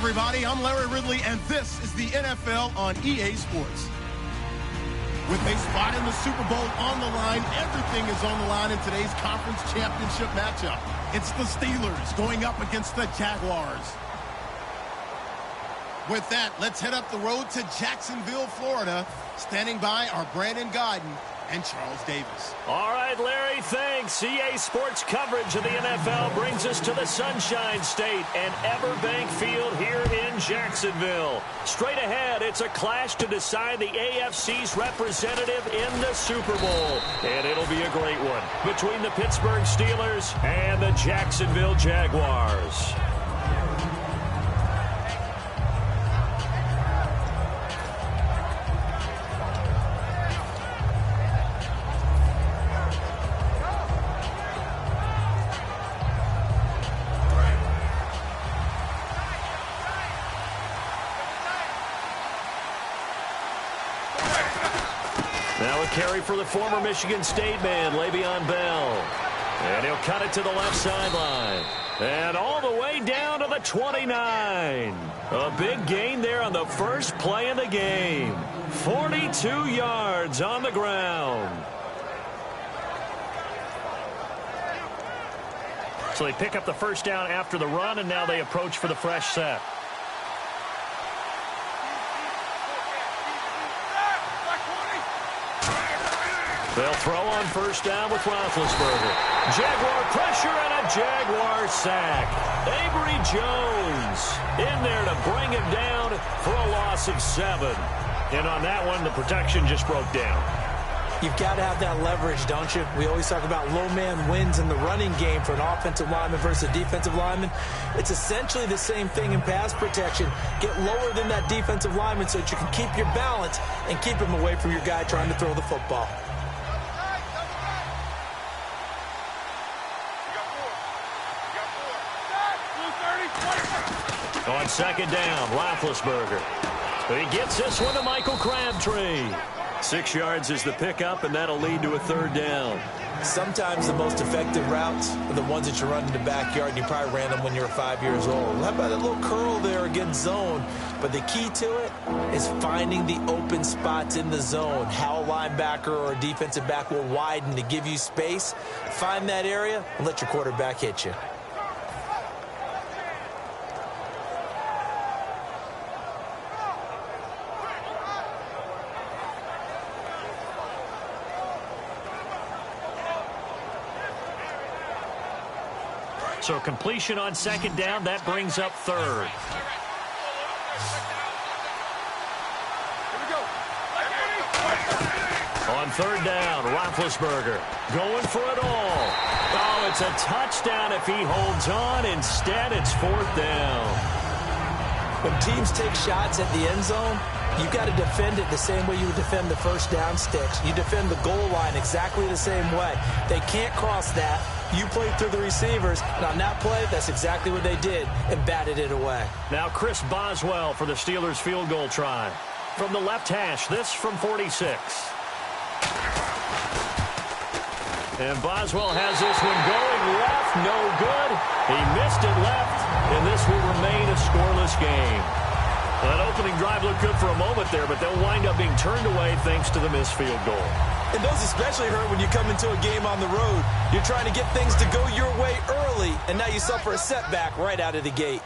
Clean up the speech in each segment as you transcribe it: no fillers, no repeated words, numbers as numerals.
everybody. I'm Larry Ridley, and this is the NFL on EA Sports. With a spot in the Super Bowl on the line, everything is on the line in today's conference championship matchup. It's the Steelers going up against the Jaguars. With that, let's head up the road to Jacksonville, Florida. Standing by are Brandon Godden and Charles Davis. All right, Larry, thanks. EA Sports coverage of the NFL brings us to the Sunshine State and Everbank Field here in Jacksonville. Straight ahead, it's a clash to decide the AFC's representative in the Super Bowl. And it'll be a great one between the Pittsburgh Steelers and the Jacksonville Jaguars. Now a carry for the former Michigan State man, Le'Veon Bell. And he'll cut it to the left sideline. And all the way down to the 29. A big gain there on the first play of the game. 42 yards on the ground. So they pick up the first down after the run, and now they approach for the fresh set. They'll throw on first down with Roethlisberger. Jaguar pressure and a Jaguar sack. Avery Jones in there to bring him down for a loss of 7. And on that one, the protection just broke down. You've got to have that leverage, don't you? We always talk about low man wins in the running game for an offensive lineman versus a defensive lineman. It's essentially the same thing in pass protection. Get lower than that defensive lineman so that you can keep your balance and keep him away from your guy trying to throw the football. On second down, Roethlisberger. He gets this one to Michael Crabtree. 6 yards is the pickup, and that'll lead to a third down. Sometimes the most effective routes are the ones that you run in the backyard, and you probably ran them when you were 5 years old. How about that little curl there against zone? But the key to it is finding the open spots in the zone. How a linebacker or a defensive back will widen to give you space. Find that area and let your quarterback hit you. So completion on second down, that brings up third. On third down, Roethlisberger going for it all. Oh, it's a touchdown if he holds on. Instead, it's fourth down. When teams take shots at the end zone, you've got to defend it the same way you would defend the first down sticks. You defend the goal line exactly the same way. They can't cross that. You played through the receivers, and on that play, that's exactly what they did, and batted it away. Now Chris Boswell for the Steelers field goal try. From the left hash, this from 46. And Boswell has this one going left, no good. He missed it left, and this will remain a scoreless game. That opening drive looked good for a moment there, but they'll wind up being turned away thanks to the missed field goal. And those especially hurt when you come into a game on the road. You're trying to get things to go your way early, and now you suffer a setback right out of the gate.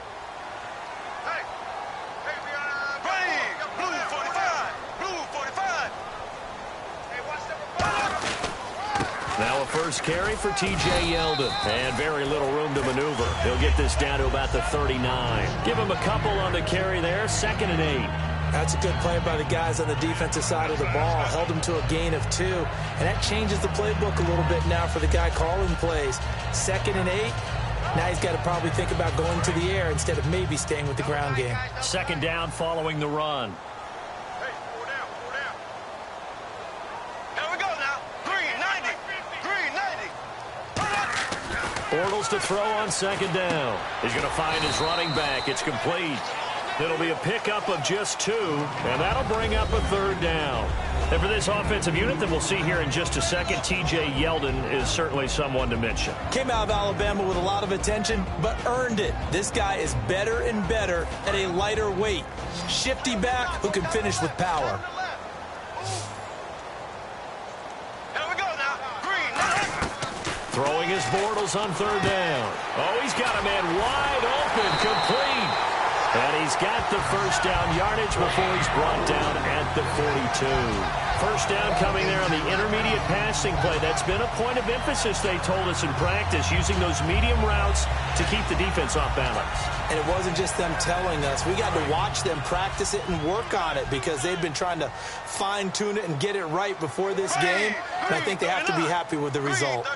Now a first carry for T.J. Yeldon. And very little room to maneuver. He'll get this down to about the 39. Give him a couple on the carry there. 2nd and 8. That's a good play by the guys on the defensive side of the ball. Held them to a gain of 2. And that changes the playbook a little bit now for the guy calling plays. 2nd and 8. Now he's got to probably think about going to the air instead of maybe staying with the ground game. Second down following the run. Bortles to throw on second down. He's going to find his running back. It's complete. It'll be a pickup of just 2, and that'll bring up a third down. And for this offensive unit that we'll see here in just a second, T.J. Yeldon is certainly someone to mention. Came out of Alabama with a lot of attention, but earned it. This guy is better and better at a lighter weight. Shifty back who can finish with power. Throwing his Bortles on third down. Oh, he's got a man wide open, complete. And he's got the first down yardage before he's brought down at the 42. First down coming there on the intermediate passing play. That's been a point of emphasis, they told us in practice, using those medium routes to keep the defense off balance. And it wasn't just them telling us. We got to watch them practice it and work on it because they've been trying to fine-tune it and get it right before this game. And I think they have to be happy with the result.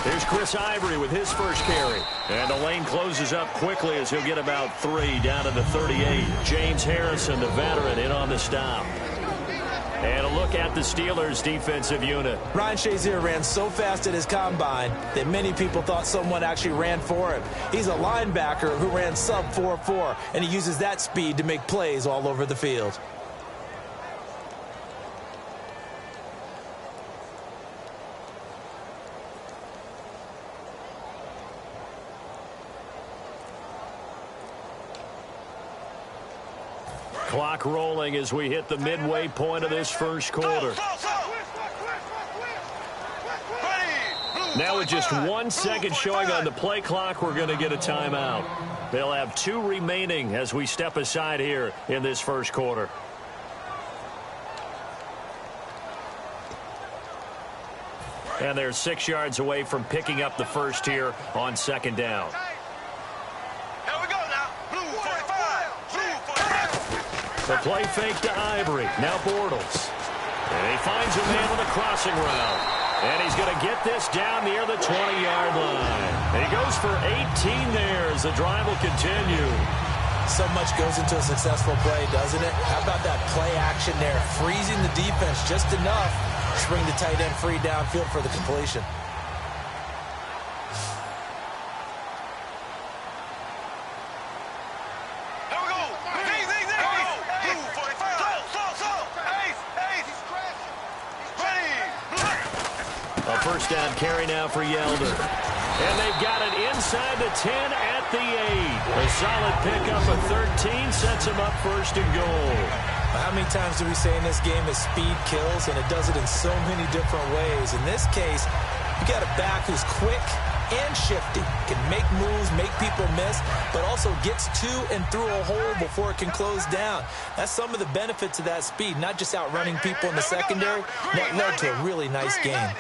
Here's Chris Ivory with his first carry. And the lane closes up quickly as he'll get about 3 down to the 38. James Harrison, the veteran, in on the stop. And a look at the Steelers' defensive unit. Ryan Shazier ran so fast at his combine that many people thought someone actually ran for him. He's a linebacker who ran sub 4.4, and he uses that speed to make plays all over the field. Clock rolling as we hit the midway point of this first quarter. Now with just 1 second showing on the play clock, we're going to get a timeout. They'll have 2 remaining as we step aside here in this first quarter. And they're 6 yards away from picking up the first here on second down. The play fake to Ivory. Now Bortles. And he finds a man with a crossing route. And he's going to get this down near the 20-yard line. And he goes for 18 there as the drive will continue. So much goes into a successful play, doesn't it? How about that play action there? Freezing the defense just enough to bring the tight end free downfield for the completion. First down carry now for Yeldon. And they've got it inside the 10 at the 8. A solid pickup of 13 sets them up first and goal. How many times do we say in this game that speed kills, and it does it in so many different ways? In this case, you got a back who's quick and shifty, can make moves, make people miss, but also gets to and through a hole before it can close down. That's some of the benefits of that speed, not just outrunning people in the secondary. That led to a really nice game.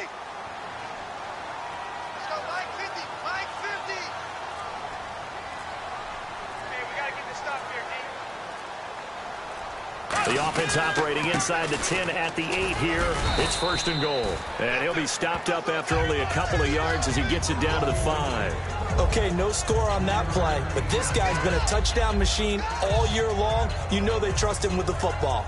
The offense operating inside the 10 at the 8 here. It's first and goal. And he'll be stopped up after only a couple of yards as he gets it down to the 5. Okay, no score on that play, but this guy's been a touchdown machine all year long. You know they trust him with the football.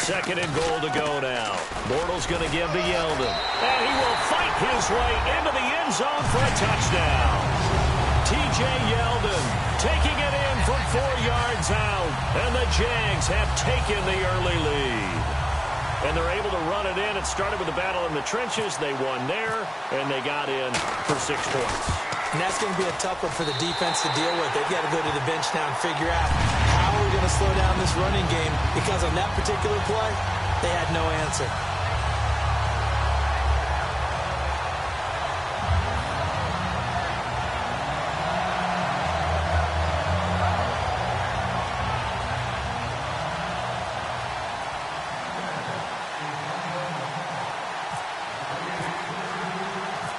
Second and goal to go now. Bortles going to give to Yeldon. And he will fight his way into the end zone for a touchdown. T.J. Yeldon taking it in from 4 yards out. And the Jags have taken the early lead. And they're able to run it in. It started with a battle in the trenches. They won there, and they got in for 6 points. And that's going to be a tough one for the defense to deal with. They've got to go to the bench now and figure out how we're going to slow down this running game, because on that particular play, they had no answer.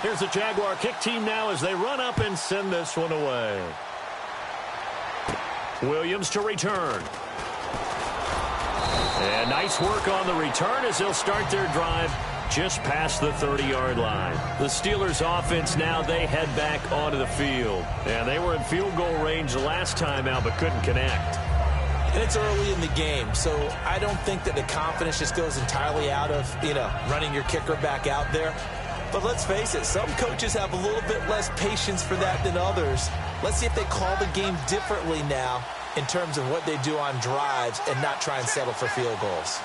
Here's the Jaguar kick team now as they run up and send this one away. Williams to return. And nice work on the return as they'll start their drive just past the 30-yard line. The Steelers offense now, they head back onto the field. And they were in field goal range last time out but couldn't connect. And it's early in the game, so I don't think that the confidence just goes entirely out of, running your kicker back out there. But let's face it, some coaches have a little bit less patience for that than others. Let's see if they call the game differently now in terms of what they do on drives and not try and settle for field goals.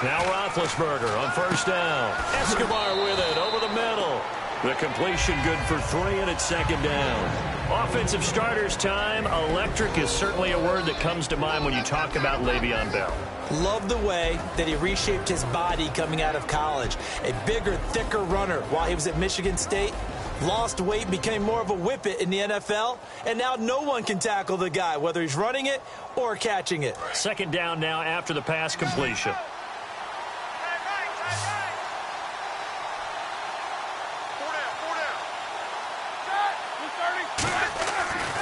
Now Roethlisberger on first down. Escobar with it over the middle. The completion good for 3, and it's second down. Offensive starters time. Electric is certainly a word that comes to mind when you talk about Le'Veon Bell. Love the way that he reshaped his body coming out of college. A bigger, thicker runner while he was at Michigan State. Lost weight, became more of a whippet in the NFL, and now no one can tackle the guy, whether he's running it or catching it. Second down now after the pass completion.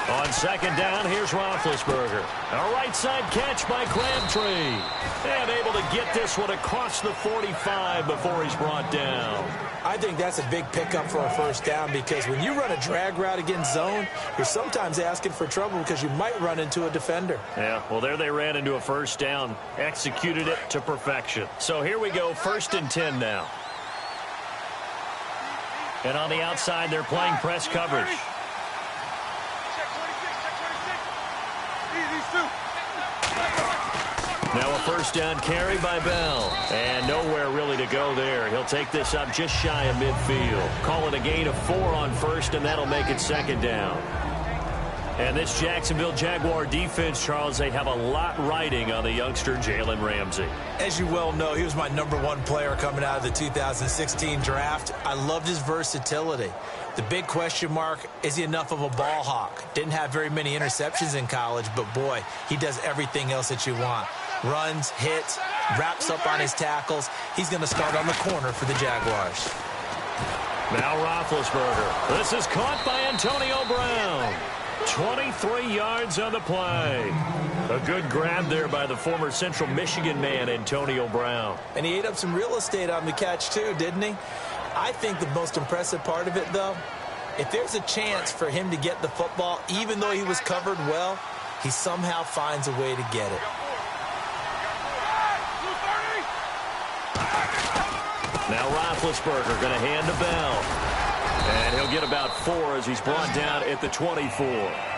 On second down, here's Roethlisberger. A right side catch by Crabtree. And able to get this one across the 45 before he's brought down. I think that's a big pickup for a first down because when you run a drag route against zone, you're sometimes asking for trouble because you might run into a defender. Yeah, well, there they ran into a first down. Executed it to perfection. So here we go, 1st and 10 now. And on the outside, they're playing press coverage. Now a first down carry by Bell. And nowhere really to go there. He'll take this up just shy of midfield. Call it a gain of 4 on first, and that'll make it second down. And this Jacksonville Jaguar defense, Charles, they have a lot riding on the youngster Jalen Ramsey. As you well know, he was my #1 player coming out of the 2016 draft. I loved his versatility. The big question mark, is he enough of a ball hawk? Didn't have very many interceptions in college, but boy, he does everything else that you want. Runs, hits, wraps up on his tackles. He's going to start on the corner for the Jaguars. Now Roethlisberger. This is caught by Antonio Brown. 23 yards on the play. A good grab there by the former Central Michigan man, Antonio Brown. And he ate up some real estate on the catch too, didn't he? I think the most impressive part of it, though, if there's a chance for him to get the football, even though he was covered well, he somehow finds a way to get it. Now Roethlisberger going to hand to Bell. And he'll get about 4 as he's brought down at the 24.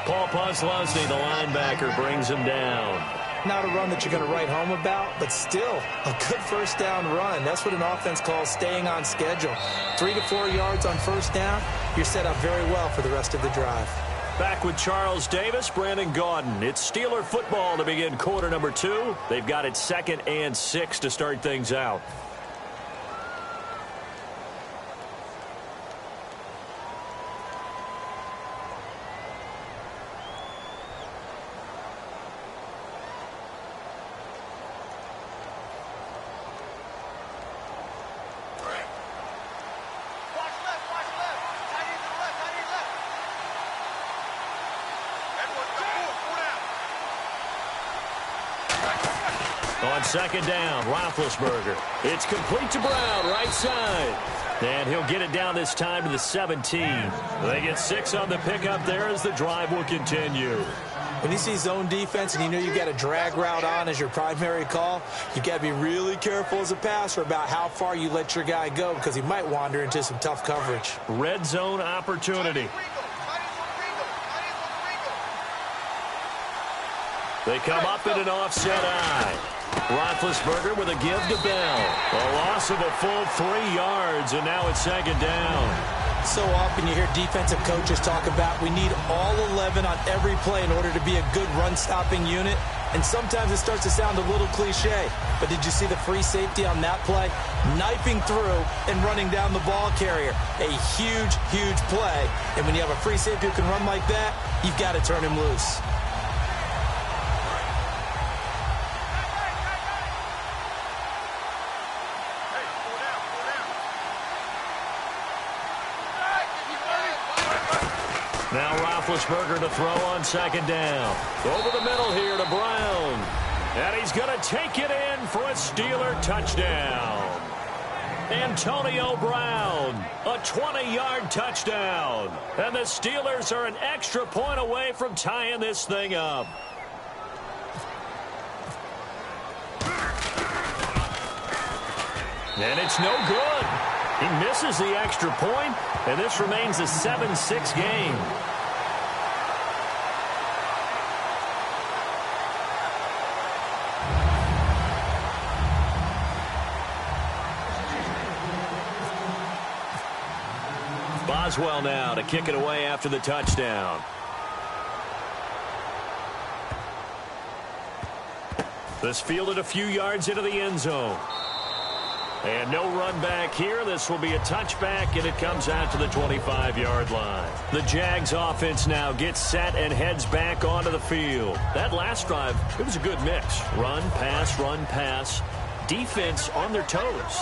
Paul Posluszny, the linebacker, brings him down. Not a run that you're going to write home about, but still a good first down run. That's what an offense calls staying on schedule. 3 to 4 yards on first down, you're set up very well for the rest of the drive. Back with Charles Davis, Brandon Gaudin. It's Steeler football to begin quarter number 2. They've got it 2nd and 6 to start things out. On second down, Roethlisberger. It's complete to Brown, right side. And he'll get it down this time to the 17. They get 6 on the pickup there as the drive will continue. When you see zone defense and you know you got a drag route on as your primary call, you got to be really careful as a passer about how far you let your guy go because he might wander into some tough coverage. Red zone opportunity. They come up in an offset eye. Roethlisberger with a give to Bell. A loss of a full 3 yards, and now it's second down. So often you hear defensive coaches talk about we need all 11 on every play in order to be a good run-stopping unit. And sometimes it starts to sound a little cliche. But did you see the free safety on that play? Knifing through and running down the ball carrier. A huge, huge play. And when you have a free safety who can run like that, you've got to turn him loose. Now Roethlisberger to throw on second down. Over the middle here to Brown. And he's going to take it in for a Steeler touchdown. Antonio Brown, a 20-yard touchdown. And the Steelers are an extra point away from tying this thing up. And it's no good. He misses the extra point, and this remains a 7-6 game. Boswell now to kick it away after the touchdown. This fielded a few yards into the end zone. And no run back here. This will be a touchback, and it comes out to the 25-yard line. The Jags offense now gets set and heads back onto the field. That last drive, it was a good mix. Run, pass, defense on their toes.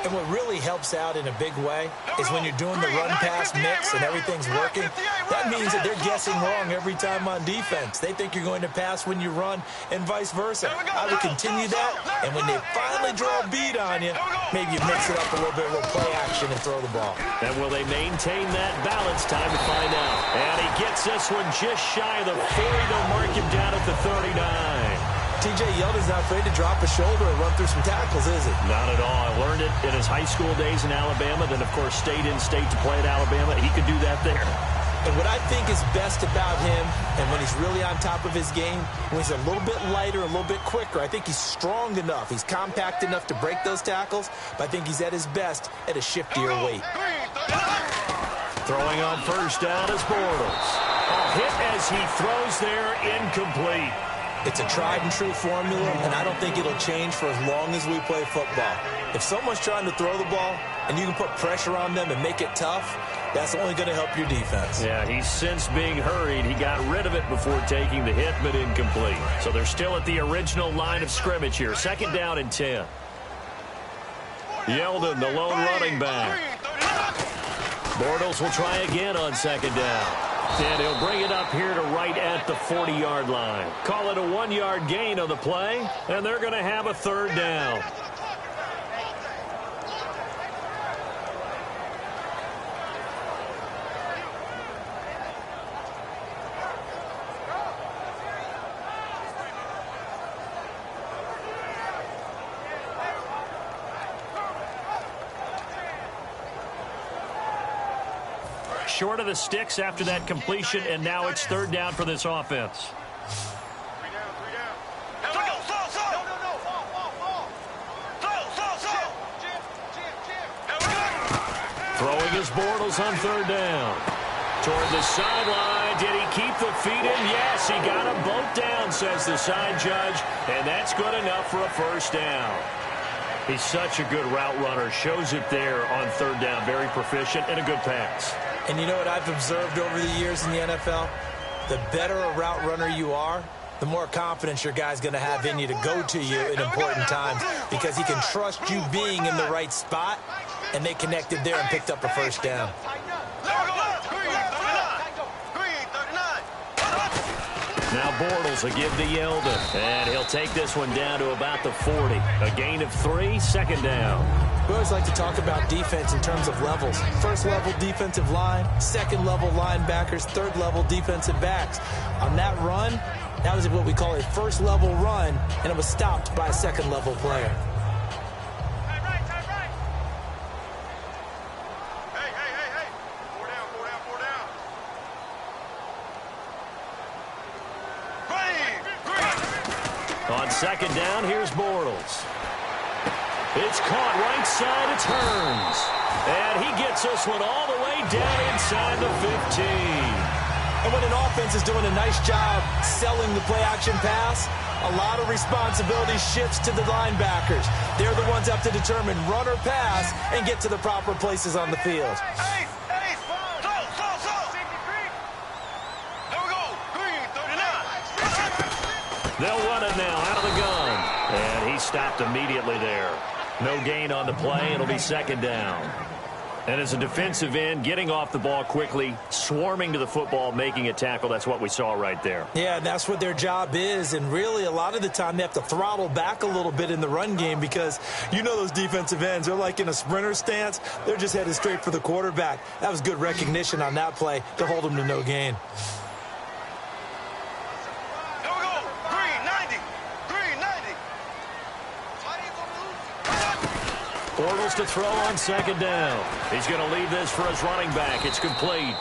And what really helps out in a big way is when you're doing the run-pass mix and everything's working, that means that they're guessing wrong every time on defense. They think you're going to pass when you run and vice versa. I would continue that, and when they finally draw a beat on you, maybe you mix it up a little bit with play action and throw the ball. And will they maintain that balance? Time to find out. And he gets this one just shy of the 40. They'll mark him down at the 39. T.J. Yeldon's not afraid to drop a shoulder or run through some tackles, is he? Not at all. I learned it in his high school days in Alabama, then, of course, stayed in state to play at Alabama. He could do that there. And what I think is best about him, and when he's really on top of his game, when he's a little bit lighter, a little bit quicker, I think he's strong enough. He's compact enough to break those tackles, but I think he's at his best at a shiftier weight. Throwing on first down is Bortles. A hit as he throws there, incomplete. It's a tried-and-true formula, and I don't think it'll change for as long as we play football. If someone's trying to throw the ball and you can put pressure on them and make it tough, that's only going to help your defense. Yeah, he's since being hurried. He got rid of it before taking the hit, but incomplete. So they're still at the original line of scrimmage here. Second down and 10. Yeldon, the lone running back. Bortles will try again on second down. And he'll bring it up here to right at the 40-yard line. Call it a 1-yard gain on the play, and they're going to have a third down. Short of the sticks after that completion, and now it's third down for this offense. Throwing his Bortles on third down. Toward the sideline. Did he keep the feet in? Yes, he got them both down, says the side judge, and that's good enough for a first down. He's such a good route runner. Shows it there on third down. Very proficient and a good pass. And you know what I've observed over the years in the NFL? The better a route runner you are, the more confidence your guy's going to have in you to go to you in important times because he can trust you being in the right spot, and they connected there and picked up a first down. Now Bortles will give to Yeldon, and he'll take this one down to about the 40. A gain of 3, second down. We always like to talk about defense in terms of levels. First level defensive line, second level linebackers, third level defensive backs. On that run, that was what we call a first level run, and it was stopped by a second level player. On second down, here's Bortles. It's caught right side, it turns. And he gets this one all the way down inside the 15. And when an offense is doing a nice job selling the play-action pass, a lot of responsibility shifts to the linebackers. They're the ones up to determine run or pass and get to the proper places on the field. They'll run it now out of the gun. And he stopped immediately there. No gain on the play. It'll be second down. And as a defensive end, getting off the ball quickly, swarming to the football, making a tackle, that's what we saw right there. Yeah, and that's what their job is. And really, a lot of the time, they have to throttle back a little bit in the run game because you know those defensive ends, they're like in a sprinter stance. They're just headed straight for the quarterback. That was good recognition on that play to hold them to no gain. Bortles to throw on second down. He's going to leave this for his running back. It's complete.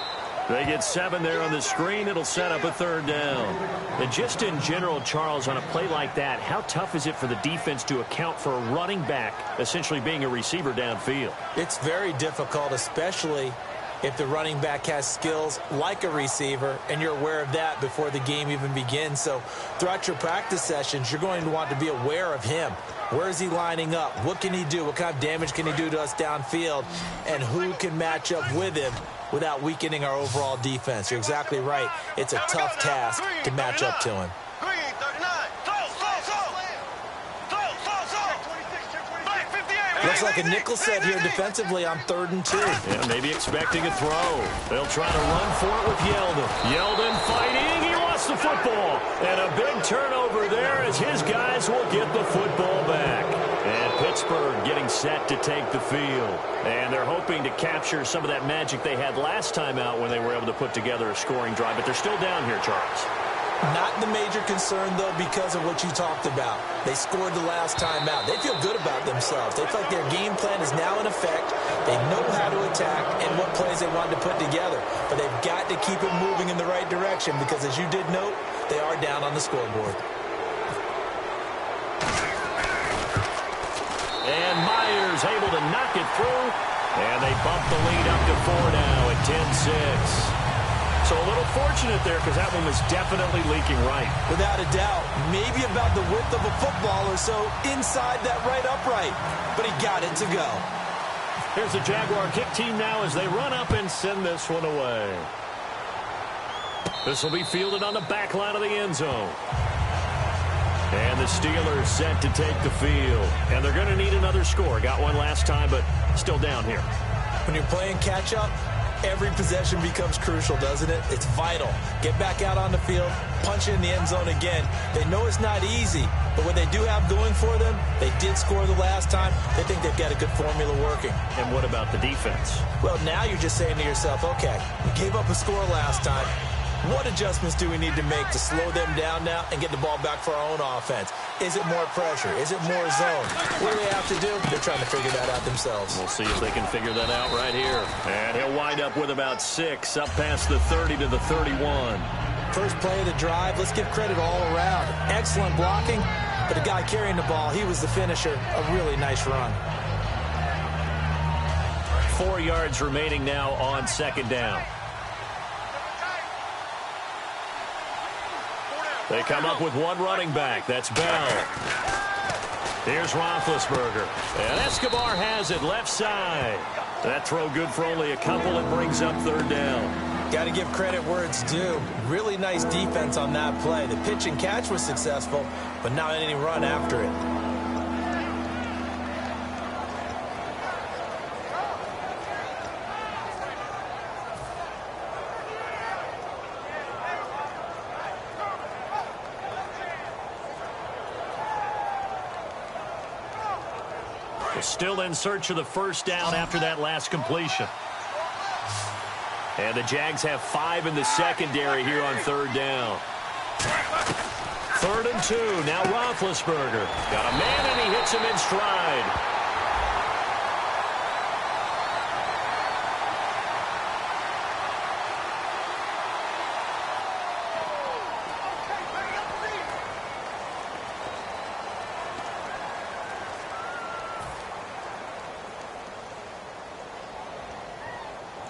They get 7 there on the screen. It'll set up a third down. And just in general, Charles, on a play like that, how tough is it for the defense to account for a running back essentially being a receiver downfield? It's very difficult, especially if the running back has skills like a receiver, and you're aware of that before the game even begins. So throughout your practice sessions, you're going to want to be aware of him. Where is he lining up? What can he do? What kind of damage can he do to us downfield? And who can match up with him without weakening our overall defense? You're exactly right. It's a tough task to match up to him. Looks like a nickel set here defensively on 3rd and 2. Yeah, maybe expecting a throw. They'll try to run for it with Yeldon. Yeldon fighting. He lost the football. And a big turnover there as his guys will get the football back. And Pittsburgh getting set to take the field. And they're hoping to capture some of that magic they had last time out when they were able to put together a scoring drive. But they're still down here, Charles. Not the major concern, though, because of what you talked about. They scored the last time out. They feel good about themselves. They feel like their game plan is now in effect. They know how to attack and what plays they want to put together. But they've got to keep it moving in the right direction because, as you did note, they are down on the scoreboard. And Myers able to knock it through. And they bump the lead up to 4 now at 10-6. So a little fortunate there because that one was definitely leaking right. Without a doubt. Maybe about the width of a football or so inside that right upright. But he got it to go. Here's the Jaguar kick team now as they run up and send this one away. This will be fielded on the back line of the end zone. And the Steelers set to take the field. And they're going to need another score. Got one last time, but still down here. When you're playing catch-up, every possession becomes crucial, doesn't it? It's vital. Get back out on the field, punch in the end zone again. They know it's not easy, but what they do have going for them, they did score the last time. They think they've got a good formula working. And what about the defense? Well, now you're just saying to yourself, okay, we gave up a score last time. What adjustments do we need to make to slow them down now and get the ball back for our own offense? Is it more pressure? Is it more zone? What do they have to do? They're trying to figure that out themselves. We'll see if they can figure that out right here. And he'll wind up with about 6, up past the 30 to the 31. First play of the drive, let's give credit all around. Excellent blocking, but the guy carrying the ball, he was the finisher. A really nice run. 4 yards remaining now on second down. They come up with one running back. That's Bell. Here's Roethlisberger. And Escobar has it left side. That throw good for only a couple. It brings up third down. Got to give credit where it's due. Really nice defense on that play. The pitch and catch was successful, but not any run after it. Still in search of the first down after that last completion. And the Jags have 5 in the secondary here on third down. 3rd and 2. Now Roethlisberger. Got a man and he hits him in stride.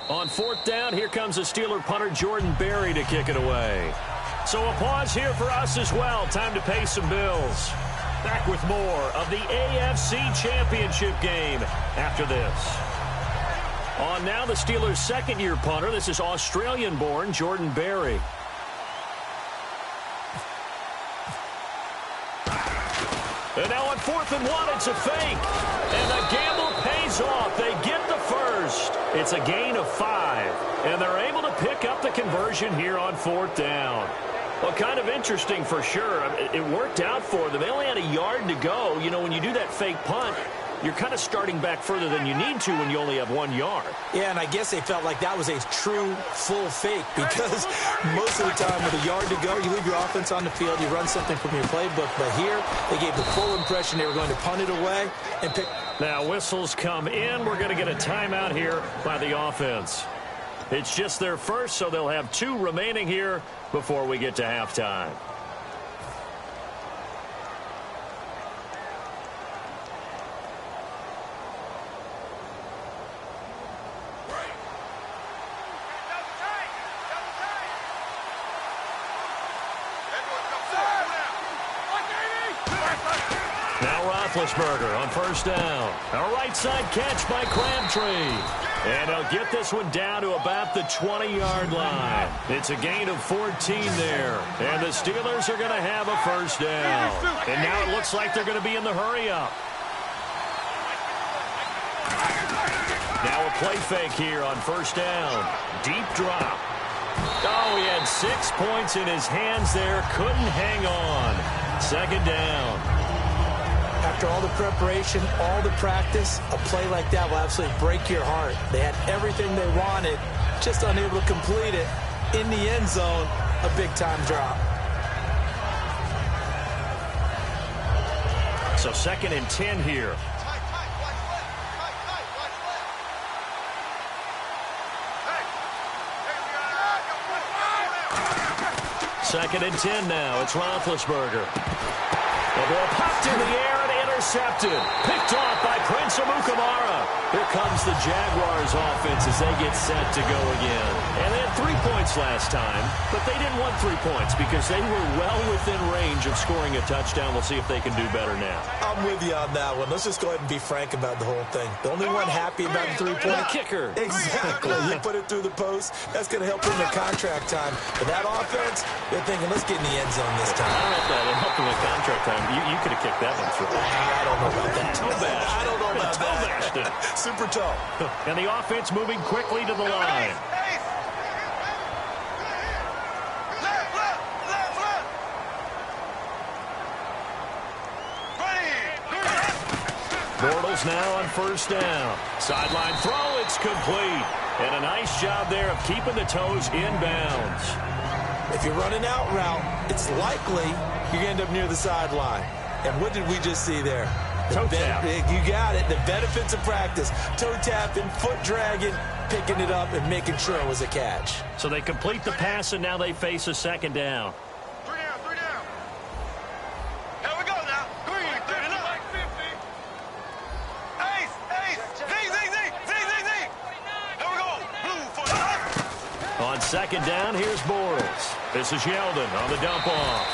On 4th down, here comes the Steeler punter Jordan Berry to kick it away. So a pause here for us as well. Time to pay some bills. Back with more of the AFC Championship game after this. On now, the Steelers' second-year punter. This is Australian-born Jordan Berry. And now on 4th and 1, it's a fake. And the gamble pays pays off. They get the first. It's a gain of 5, and they're able to pick up the conversion here on 4th down. Well, kind of interesting for sure. It worked out for them. They only had a yard to go. You know, when you do that fake punt, you're kind of starting back further than you need to when you only have 1 yard. Yeah, and I guess they felt like that was a true full fake because most of the time with a yard to go, you leave your offense on the field, you run something from your playbook. But here, they gave the full impression they were going to punt it away and pick. Now whistles come in. We're going to get a timeout here by the offense. It's just their first, so they'll have 2 remaining here before we get to halftime. Roethlisberger on 1st down. A right side catch by Crabtree. And he'll get this one down to about the 20-yard line. It's a gain of 14 there. And the Steelers are going to have a 1st down. And now it looks like they're going to be in the hurry-up. Now a play fake here on 1st down. Deep drop. Oh, he had 6 points in his hands there. Couldn't hang on. 2nd down. After all the preparation, all the practice, a play like that will absolutely break your heart. They had everything they wanted, just unable to complete it. In the end zone, a big-time drop. So 2nd and 10 here. Second and 10 now. It's Roethlisberger. The ball popped in the air and intercepted. Picked off by Prince Amukamara. Here comes the Jaguars offense as they get set to go again. And they had 3 points last time, but they didn't want 3 points because they were well within range of scoring a touchdown. We'll see if they can do better now. I'm with you on that one. Let's just go ahead and be frank about the whole thing. The only one happy about the 3-point kicker. Exactly. You put it through the post. That's going to help him in contract time. But that offense, they're thinking, let's get in the end zone this time. I don't know if that helped him in contract time. You could have kicked that one through. I don't know about that. I don't know about that. Super tough. And the offense moving quickly to the line. Bortles now on 1st down. Sideline throw, it's complete. And a nice job there of keeping the toes in bounds. If you're running out route, it's likely you're going to end up near the sideline. And what did we just see there? Toe tap. You got it. The benefits of practice. Toe tapping, foot dragging, picking it up, and making sure it was a catch. So they complete the pass, and now they face a 2nd down. 3 down. Here we go now. 3 and up. Ace. Z. Here we go. Blue for the On 2nd down, here's Bortles. This is Yeldon on the dump off.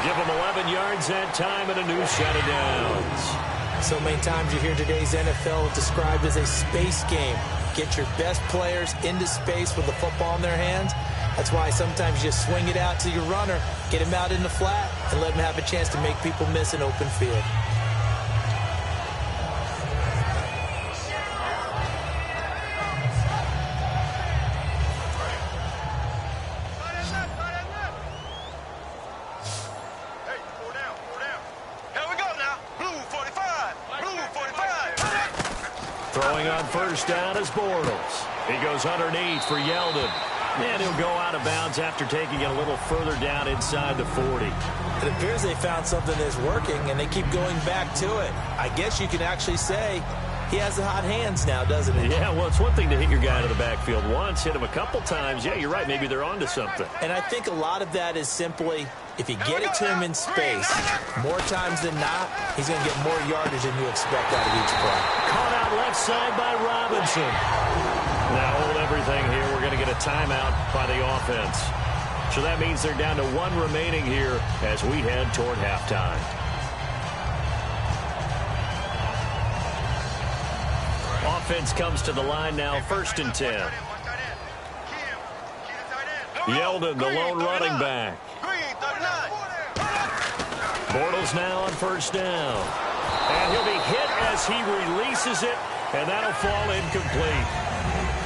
Give him 11 yards that time and a new set of downs. So many times you hear today's NFL described as a space game. Get your best players into space with the football in their hands. That's why sometimes you swing it out to your runner, get him out in the flat, and let him have a chance to make people miss an open field. Throwing on 1st down is Bortles. He goes underneath for Yeldon. And he'll go out of bounds after taking it a little further down inside the 40. It appears they found something that's working, and they keep going back to it. I guess you can actually say he has the hot hands now, doesn't he? Yeah, well, it's one thing to hit your guy out of the backfield once, hit him a couple times. Yeah, you're right. Maybe they're onto something. And I think a lot of that is simply if you get it to him in space, more times than not, he's going to get more yardage than you expect out of each play. Caught out left side by Robinson. Now hold everything here. We're going to get a timeout by the offense. So that means they're down to 1 remaining here as we head toward halftime. Offense comes to the line now, 1st and 10. Yeldon, the lone running back. Bortles now on 1st down. And he'll be hit as he releases it And that'll fall incomplete.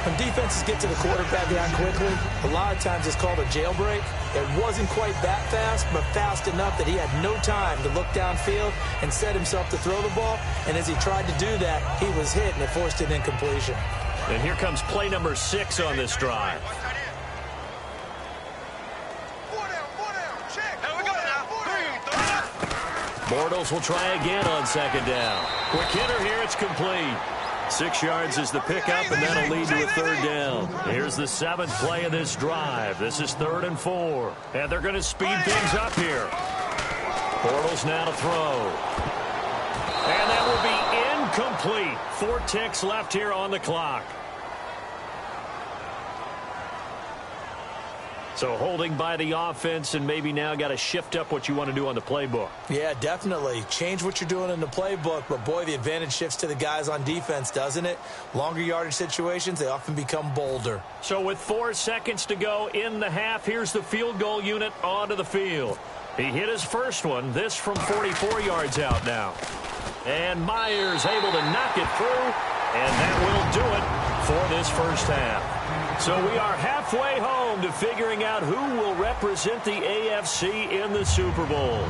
When defenses get to the quarterback down quickly, a lot of times it's called a jailbreak. It wasn't quite that fast, but fast enough that he had no time to look downfield and set himself to throw the ball. And as he tried to do that, he was hit, and it forced an incompletion. And here comes play number 6 on this drive. Bortles will try again on second down. Quick hitter here, it's complete. 6 yards is the pickup, and that'll lead to a third down. Here's the 7th play of this drive. This is 3rd and 4. And they're going to speed things up here. Bortles now to throw. And that will be incomplete. 4 ticks left here on the clock. So holding by the offense, and maybe now got to shift up what you want to do on the playbook. Yeah, definitely. Change what you're doing in the playbook, but boy, the advantage shifts to the guys on defense, doesn't it? Longer yardage situations, they often become bolder. So with 4 seconds to go in the half, here's the field goal unit onto the field. He hit his first one, this from 44 yards out now. And Myers able to knock it through, and that will do it for this first half. So we are halfway home to figuring out who will represent the AFC in the Super Bowl,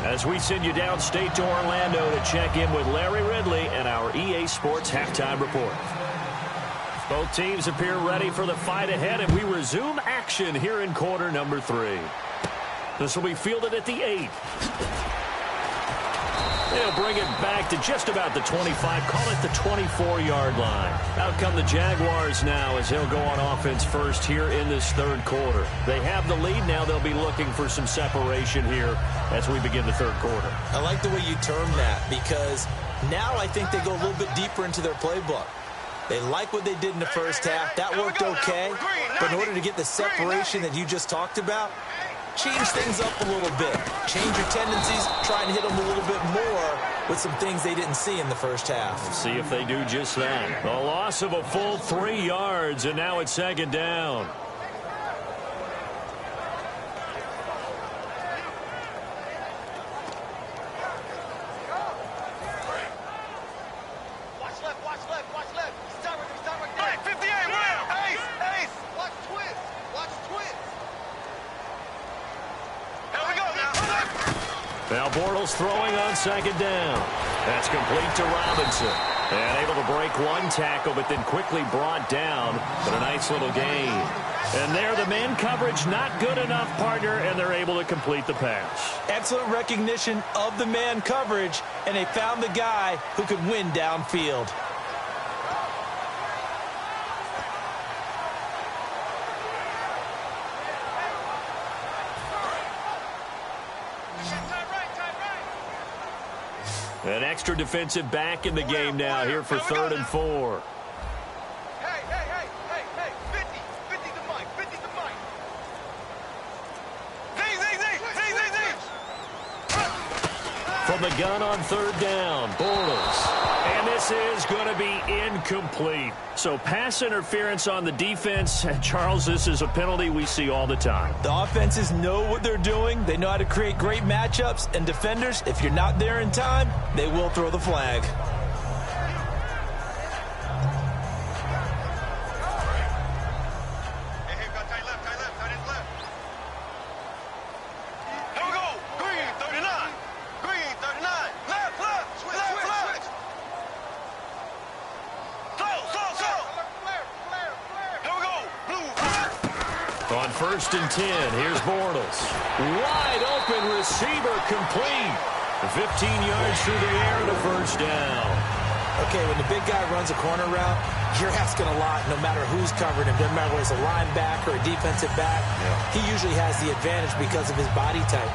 as we send you downstate to Orlando to check in with Larry Ridley and our EA Sports Halftime Report. Both teams appear ready for the fight ahead, and we resume action here in quarter number 3. This will be fielded at the 8. They'll bring it back to just about the 25, call it the 24-yard line. Out come the Jaguars now as they'll go on offense first here in this 3rd quarter. They have the lead now. They'll be looking for some separation here as we begin the 3rd quarter. I like the way you term that, because now I think they go a little bit deeper into their playbook. They like what they did in the first half. That worked okay. But in order to get the separation that you just talked about, change things up a little bit. Change your tendencies. Try and hit them a little bit more with some things they didn't see in the first half. Let's see if they do just that. A loss of a full 3 yards, and now it's 2nd down. Now Bortles throwing on 2nd down. That's complete to Robinson. And able to break one tackle, but then quickly brought down. But a nice little gain. And there, the man coverage not good enough, partner, and they're able to complete the pass. Excellent recognition of the man coverage, and they found the guy who could win downfield. An extra defensive back in the game now here for 3rd and 4. Hey, 50 to Mike, 50 to Mike. From the gun on 3rd down, Bortles. And this is going to be incomplete. So pass interference on the defense. Charles, this is a penalty we see all the time. The offenses know what they're doing. They know how to create great matchups. And defenders, if you're not there in time, they will throw the flag. On 1st and 10, here's Bortles. Wide open receiver complete. 15 yards through the air and a first down. Okay, when the big guy runs a corner route, you're asking a lot no matter who's covering him. Doesn't matter whether it's a linebacker or a defensive back. Yeah. He usually has the advantage because of his body type.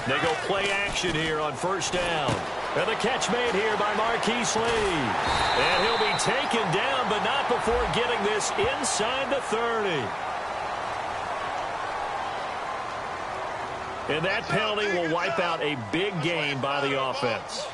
They go play action here on 1st down. And the catch made here by Marquise Lee. And he'll be taken down, but not before getting this inside the 30. And that penalty will wipe out a big gain by the offense.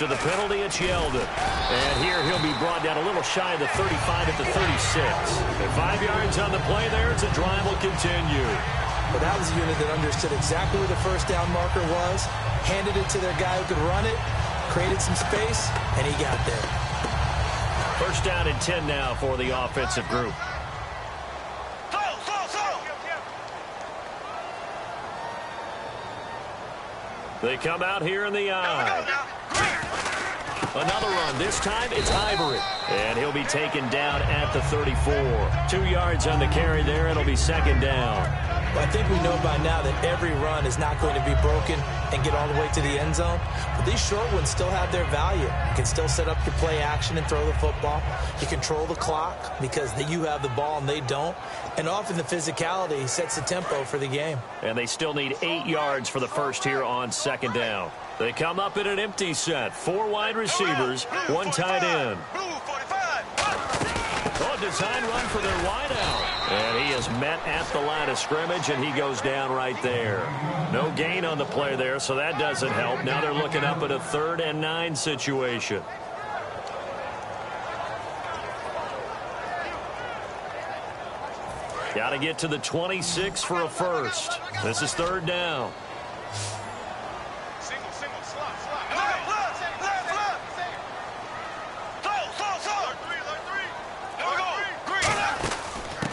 After the penalty, it's Yeldon. And here he'll be brought down a little shy of the 35 at the 36. And 5 yards on the play there as the drive will continue. But that was a unit that understood exactly where the first down marker was, handed it to their guy who could run it, created some space, and he got there. First down and 10 now for the offensive group. They come out here in the eye. Another run. This time it's Ivory. And he'll be taken down at the 34. 2 yards on the carry there. It'll be second down. Well, I think we know by now that every run is not going to be broken and get all the way to the end zone. But these short ones still have their value. You can still set up your play action and throw the football. You control the clock because you have the ball and they don't. And often the physicality sets the tempo for the game. And they still need 8 yards for the first here on second down. They come up in an empty set. 4 wide receivers, 1 tight end. Oh, design run for their wideout. And he is met at the line of scrimmage, and he goes down right there. No gain on the play there, so that doesn't help. Now they're looking up at a 3rd and 9 situation. Got to get to the 26 for a first. This is 3rd down.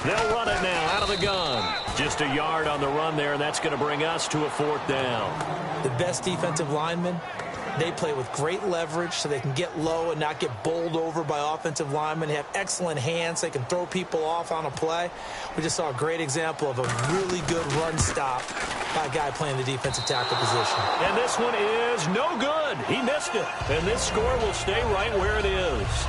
They'll run it now out of the gun. Just a yard on the run there, and that's going to bring us to a 4th down. The best defensive linemen, they play with great leverage so they can get low and not get bowled over by offensive linemen. They have excellent hands. They can throw people off on a play. We just saw a great example of a really good run stop by a guy playing the defensive tackle position. And this one is no good. He missed it. And this score will stay right where it is.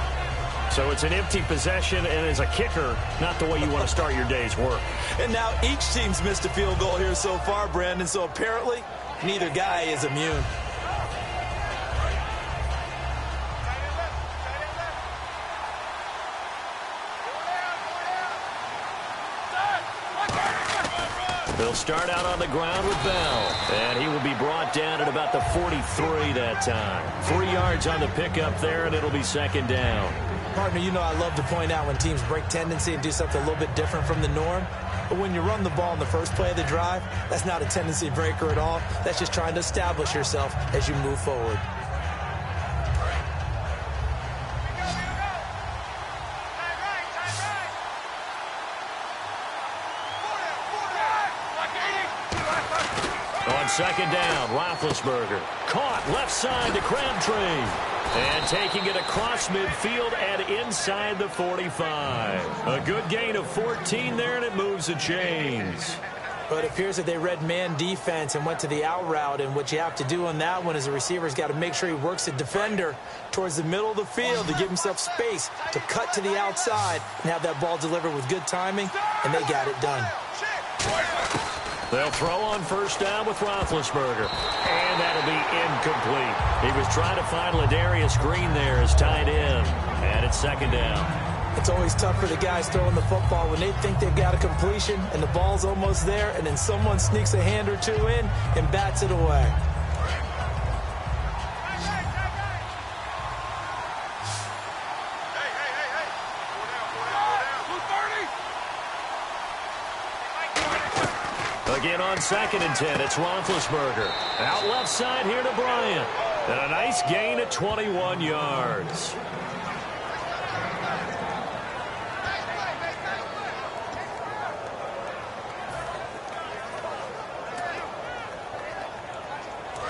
So it's an empty possession, and as a kicker, not the way you want to start your day's work. And now each team's missed a field goal here so far, Brandon, so apparently neither guy is immune. They'll start out on the ground with Bell, and he will be brought down at about the 43 that time. 3 yards on the pickup there, and it'll be second down. Partner, you know I love to point out when teams break tendency and do something a little bit different from the norm. But when you run the ball in the first play of the drive, that's not a tendency breaker at all. That's just trying to establish yourself as you move forward. On second down, Roethlisberger. Caught left side to Crabtree. And taking it across midfield and inside the 45. A good gain of 14 there, and it moves the chains. But it appears that they read man defense and went to the out route. And what you have to do on that one is the receiver's got to make sure he works the defender towards the middle of the field to give himself space to cut to the outside and have that ball delivered with good timing, and they got it done. They'll throw on first down with Roethlisberger. And that'll be incomplete. He was trying to find Ladarius Green there as tight end. And it's second down. It's always tough for the guys throwing the football when they think they've got a completion and the ball's almost there, and then someone sneaks a hand or two in and bats it away. Again on second and 10, it's Roethlisberger. Out left side here to Bryant. And a nice gain at 21 yards.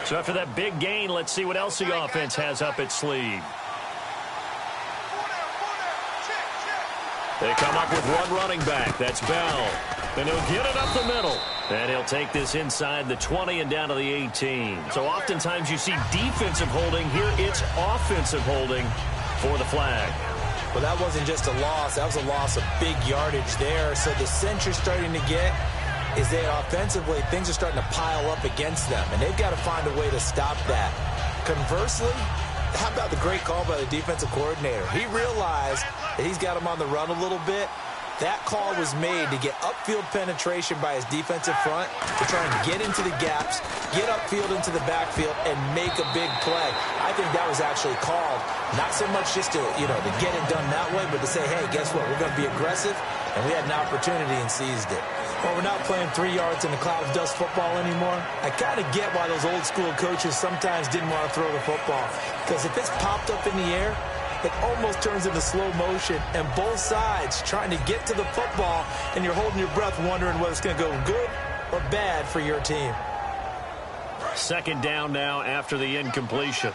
So after that big gain, let's see what else the offense has up its sleeve. They come up with one running back. That's Bell. And he'll get it up the middle. And he'll take this inside the 20 and down to the 18. So oftentimes you see defensive holding. Here it's offensive holding for the flag. Well, that wasn't just a loss. That was a loss of big yardage there. So the sense you're starting to get is that offensively things are starting to pile up against them. And they've got to find a way to stop that. Conversely, how about the great call by the defensive coordinator? He realized that he's got him on the run a little bit. That call was made to get upfield penetration by his defensive front to try and get into the gaps, get upfield into the backfield, and make a big play. I think that was actually called, not so much just to, to get it done that way, but to say, hey, guess what? We're going to be aggressive, and we had an opportunity and seized it. Well, we're not playing 3 yards in a cloud of dust football anymore. I kind of get why those old school coaches sometimes didn't want to throw the football, because if it's popped up in the air, it almost turns into slow motion, and both sides trying to get to the football, and you're holding your breath wondering whether it's going to go good or bad for your team. Second down now after the incompletion.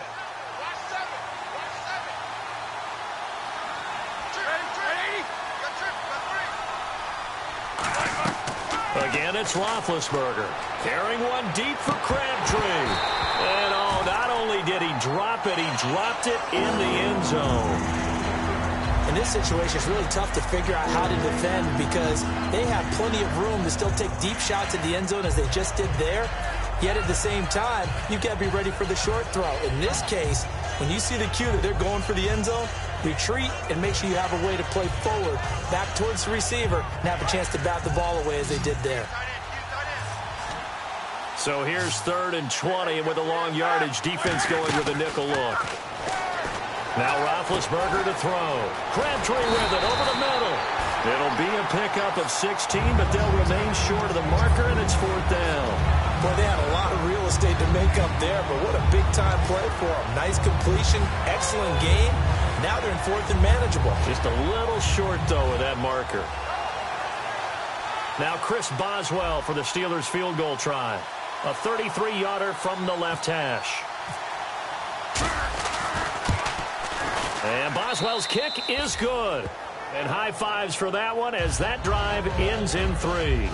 Again, it's Roethlisberger carrying one deep for Crabtree. And not only did he drop it, he dropped it in the end zone. In this situation, it's really tough to figure out how to defend because they have plenty of room to still take deep shots at the end zone as they just did there. Yet at the same time, you've got to be ready for the short throw. In this case, when you see the cue that they're going for the end zone, retreat and make sure you have a way to play forward, back towards the receiver, and have a chance to bat the ball away as they did there. So here's 3rd and 20, and with a long yardage, defense going with a nickel look. Now Roethlisberger to throw. Crabtree with it over the middle. It'll be a pickup of 16, but they'll remain short of the marker, and it's 4th down. Boy, they had a lot of real estate to make up there, but what a big-time play for them. Nice completion, excellent game. Now they're in 4th and manageable. Just a little short, though, of that marker. Now Chris Boswell for the Steelers field goal try. A 33-yarder from the left hash. And Boswell's kick is good. And high fives for that one as that drive ends in 3.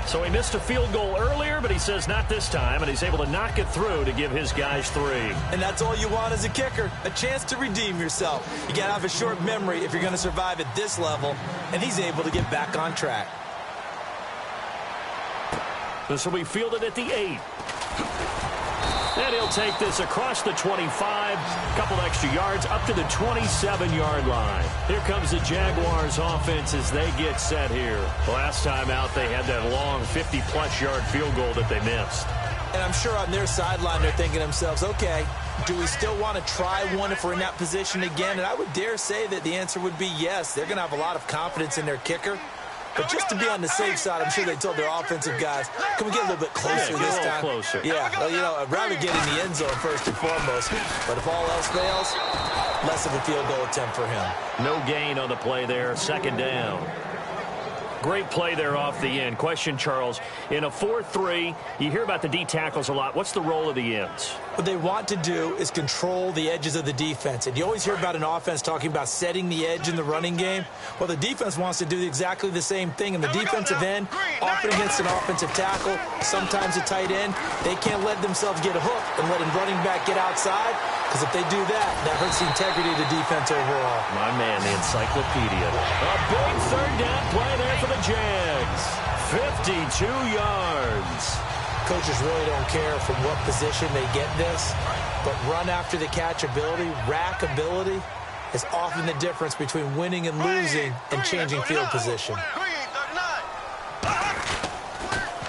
So he missed a field goal earlier, but he says not this time, and he's able to knock it through to give his guys 3. And that's all you want as a kicker, a chance to redeem yourself. You got to have a short memory if you're going to survive at this level, and he's able to get back on track. This will be fielded at the 8. And he'll take this across the 25, couple extra yards, up to the 27-yard line. Here comes the Jaguars offense as they get set here. Last time out, they had that long 50-plus yard field goal that they missed. And I'm sure on their sideline, they're thinking to themselves, okay, do we still want to try one if we're in that position again? And I would dare say that the answer would be yes. They're going to have a lot of confidence in their kicker. But just to be on the safe side, I'm sure they told their offensive guys, can we get a little bit closer this time? Closer. Yeah, well, I'd rather get in the end zone first and foremost. But if all else fails, less of a field goal attempt for him. No gain on the play there, 2nd down. Great play there off the end. Question, Charles, in a 4-3, you hear about the D tackles a lot. What's the role of the ends? What they want to do is control the edges of the defense. And you always hear about an offense talking about setting the edge in the running game. Well, the defense wants to do exactly the same thing. And the defensive end, often against an offensive tackle, sometimes a tight end, they can't let themselves get a hook and let a running back get outside. Because if they do that, that hurts the integrity of the defense overall. My man, the encyclopedia. A big 3rd down play there for the Jags. 52 yards. Coaches really don't care from what position they get this, but run after the catch ability, rack ability, is often the difference between winning and losing and changing field position.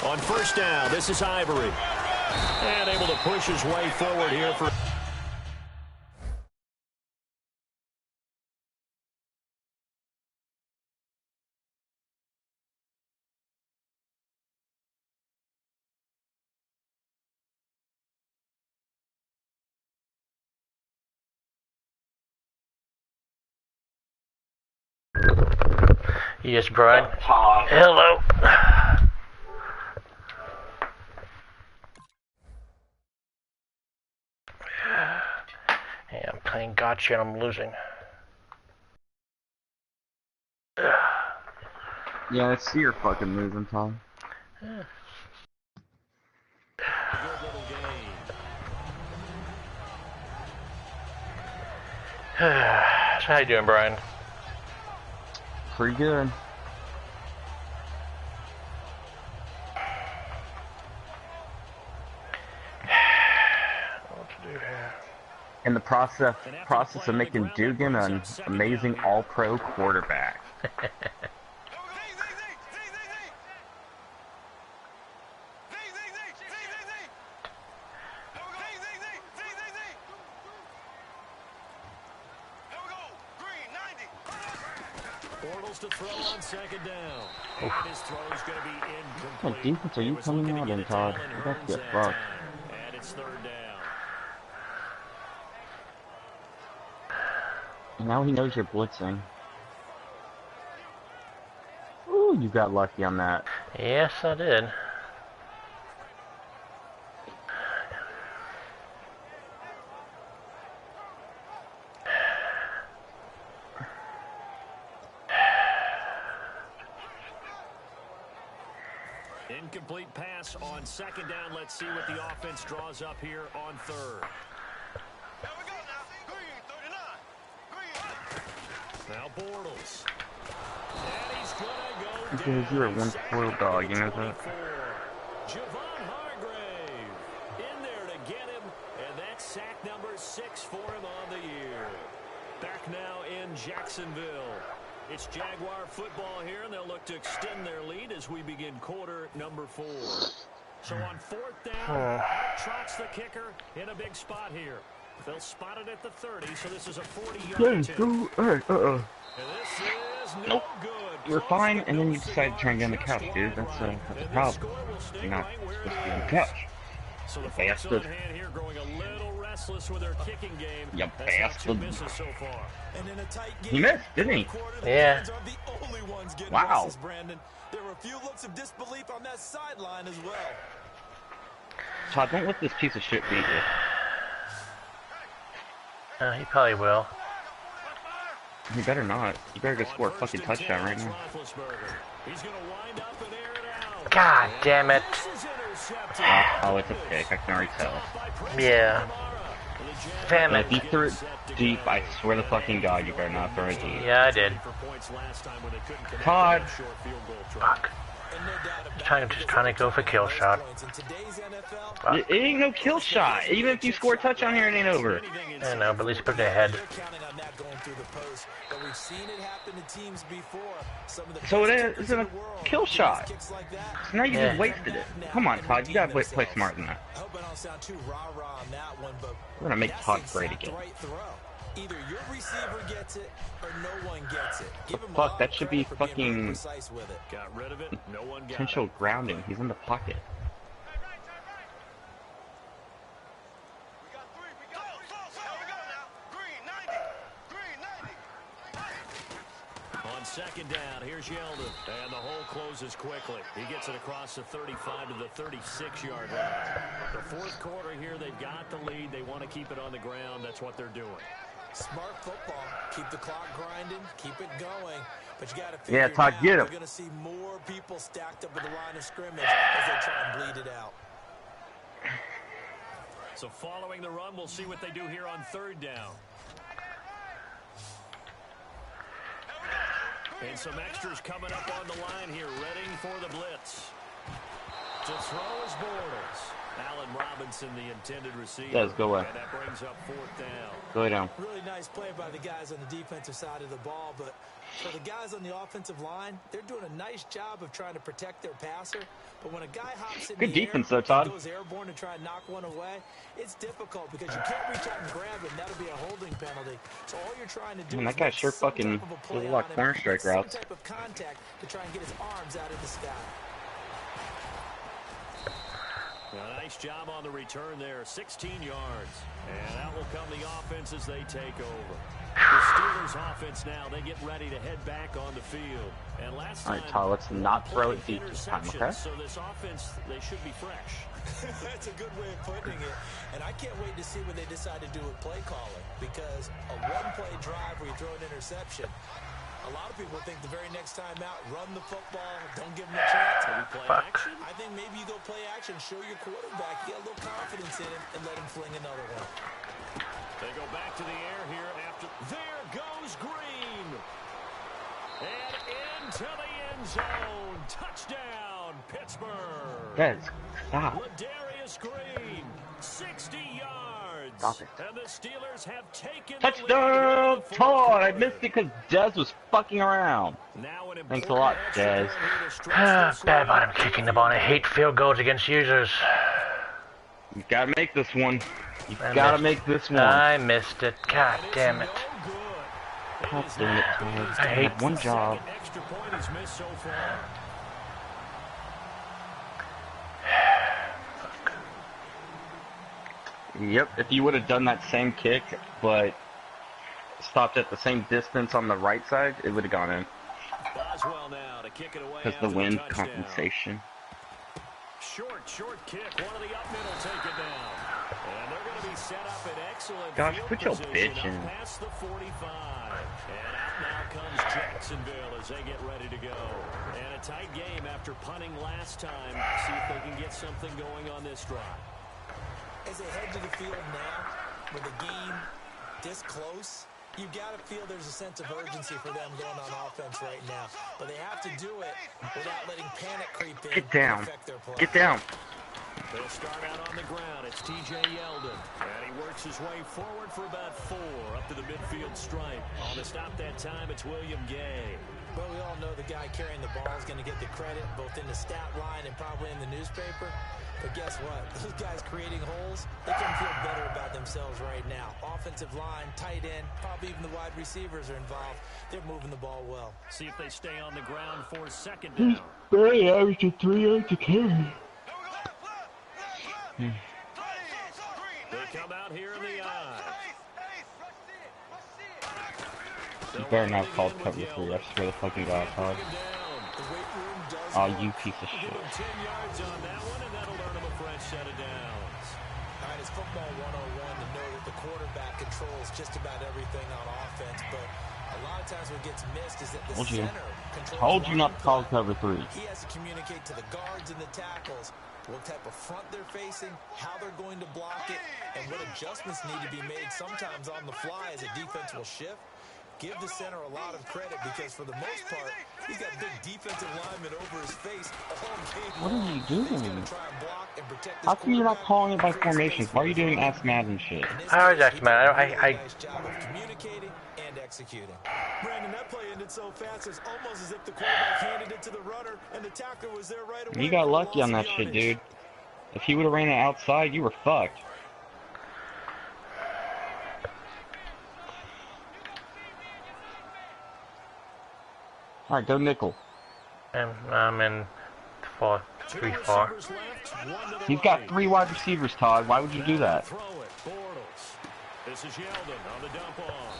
On 1st down, this is Ivory. And able to push his way forward here for... Yes, Brian. Hello. Yeah, I'm playing gotcha and I'm losing. Yeah, I see you're fucking losing, Tom. Yeah. So how you doing, Brian? Pretty good. What to do here? In the process of making Dugan an amazing all-pro quarterback. Bortles to throw on second down. And his throw's going to be incomplete. What defense are you coming out in, Todd? You got to get fucked. And it's third down. Now he knows you're blitzing. Ooh, you got lucky on that. Yes, I did. Incomplete pass on second down. Let's see what the offense draws up here on third. Here we go now. Green, 39. Green. Now Bortles. And he's gonna go Because you're a one spoiled dog, you know that? Javon Hargrave in there to get him, and that's sack number 6 for him on the year. Back now in Jacksonville. It's Jaguar football here, and they'll look to extend their lead as we begin quarter number 4. So on fourth down, out trots the kicker in a big spot here. They'll spot it at the 30, so this is a 40-yard attempt. And this is no good. You're fine, and then you decide to try and get on the couch, dude. That's a problem. You're not supposed to be on the couch. So the Bastard. folks on hand here growing a little restless with their kicking game. You That's had 2 bastard. misses so far. And in a tight game, He missed, didn't he? Yeah. are the only ones getting Wow. misses, Brandon. There were a few looks of disbelief on that sideline as well. Todd, don't let this piece of shit beat you. He probably will. You better not. You better go score a fucking touchdown right now. He's going to wind up and air it out. God damn it. This is intercepted. Oh, it's a pick. I can already tell. Yeah. Damn And it. if you threw it deep, I swear to fucking God, you better not throw it deep. Yeah, I did. Todd. Fuck. Just trying to go for kill shot. It ain't no kill shot. Even if you score a touchdown here, it ain't over. I know, but at least put it ahead. So it isn't a kill shot. So now you just wasted it. Come on, Todd. You gotta play smart than that. We're gonna make Todd great again. Either your receiver gets it or no one gets it. Give him Fuck, that should be fucking precise with it. Got rid of it. No one got potential it. grounding. He's in the pocket. We got 3. We got 3. Here we go now. Green, 90. Green, 90. On second down, here's Yeldon. And the hole closes quickly. He gets it across the 35 to the 36-yard line. The fourth quarter here, they've got the lead. They want to keep it on the ground. That's what they're doing. Smart football. Keep the clock grinding. Keep it going. But you got to figure Yeah, Todd, out get him. you're going to see more people stacked up at the line of scrimmage as they try and bleed it out. So following the run, we'll see what they do here on third down. And some extras coming up on the line here, ready for the blitz. To throw is Bortles. Allen Robinson, the intended receiver. Does go away. And that brings up fourth down. Go down. Really nice play by the guys on the defensive side of the ball, but for the guys on the offensive line, they're doing a nice job of trying to protect their passer. But when a guy hops in Good the defense, air, though, Todd. goes airborne to try and knock one away, it's difficult because you can't reach out and grab it, and that'll be a holding penalty. So all you're trying to do Man, is that guy make sure some fucking type of a does play a lot on of him, corner strike some routes. type of contact to try and get his arms out of the sky. A nice job on the return there, 16 yards. And out will come the offense as they take over. The Steelers offense now, they get ready to head back on the field. And last All time, right, Todd, let's not throw it deep this time, okay? So this offense, they should be fresh. That's a good way of putting it. And I can't wait to see what they decide to do with play calling, because a one-play drive where you throw an interception, a lot of people think the very next time out, run the football, don't give them a chance. Action? I think maybe you go play action, show your quarterback, get a little confidence in him, and let him fling another one. They go back to the air here after. There goes Green. And into the end zone. Touchdown, Pittsburgh. Guys, stop. Ladarius Green, 60 yards. Stop it. And the Steelers have taken Touchdown, the lead. Todd! I missed it because Dez was fucking around. Now an Thanks a lot, important Dez. extra here to stretch this Bad lead. bottom kicking the ball. I hate field goals against users. You gotta make this one. You I gotta missed- make this one. I missed it. God And it's damn it. no good. God damn it, Todd. I hate one job. Extra point he's missed so far. Yep, if you would have done that same kick, but stopped at the same distance on the right side, it would have gone in. Boswell now to kick it away. Because the wind compensation. Short kick. One of the up middle take it down. And they're going to be set up at excellent Gosh, field quit your position bitching. up past the 45. And out now comes Jacksonville as they get ready to go. And a tight game after punting last time. See if they can get something going on this drive. As they head to the field now, with the game this close, you've got to feel there's a sense of urgency for them going on offense right now. But they have to do it without letting panic creep in. Get down. And affect their play. Get down. They'll start out on the ground. It's T.J. Yeldon. And he works his way forward for about 4 up to the midfield stripe. On the stop that time, it's William Gay. Well, we all know the guy carrying the ball is going to get the credit both in the stat line and probably in the newspaper. But guess what? Those guys creating holes, they can feel better about themselves right now. Offensive line, tight end, probably even the wide receivers are involved. They're moving the ball well. See if they stay on the ground for second down. Barely averaging 3 yards a carry. They come out here in the eye. You better not call cover 3. I swear to fucking God, Todd. Oh, you piece of shit. 10 yards on that one, and that'll earn him a fresh set of downs. All right, it's football 101 to know that the quarterback controls just about everything on offense, but a lot of times what gets missed is that the center controls. Told you not to call cover 3. He has to communicate to the guards and the tackles what type of front they're facing, how they're going to block it, and what adjustments need to be made sometimes on the fly as a defense will shift. Give the center a lot of credit because for the most part, he's got big defensive linemen over his face all game. What are you doing? He's gonna try and block and protect How come you're not calling it by formations? Why are you doing Ask Madden shit? I always ask Madden. I nice job of communicating and executing. Brandon, that play ended so fast, it's almost as if the quarterback handed it to the runner and the tackler was there right away. You got lucky on that shit, dude. If he would have ran it outside, you were fucked. Alright, go nickel. I'm in 3-4. He's got 3 wide receivers, Todd. Why would you do that? This is Yeldon on the dump off.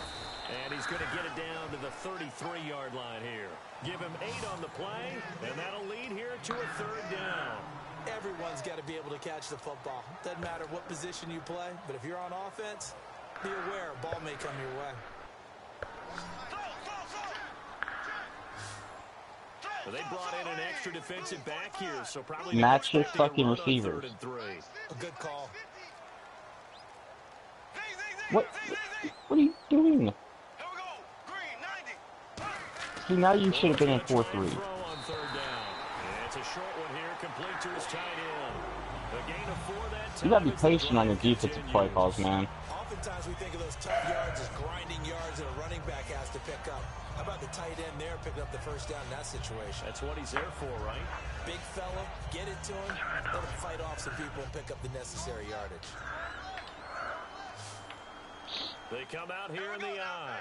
And he's going to get it down to the 33-yard line here. Give him 8 on the play, and that'll lead here to a 3rd down. Everyone's got to be able to catch the football. Doesn't matter what position you play, but if you're on offense, be aware a ball may come your way. Well, they brought in an extra defensive back here, so probably match his fucking receivers. A good call. What are you doing? See, now you should have been in 4-3. It's a short one here, complete to his tight end. A gain of 4 that time. You gotta be patient on your defensive play calls, man. Oftentimes we think of those tough yards as grinding yards that a running back has to pick up. How about the tight end there picking up the first down in that situation? That's what he's there for, right? Big fella, get it to him, let him fight off some people and pick up the necessary yardage. They come out here in the eye.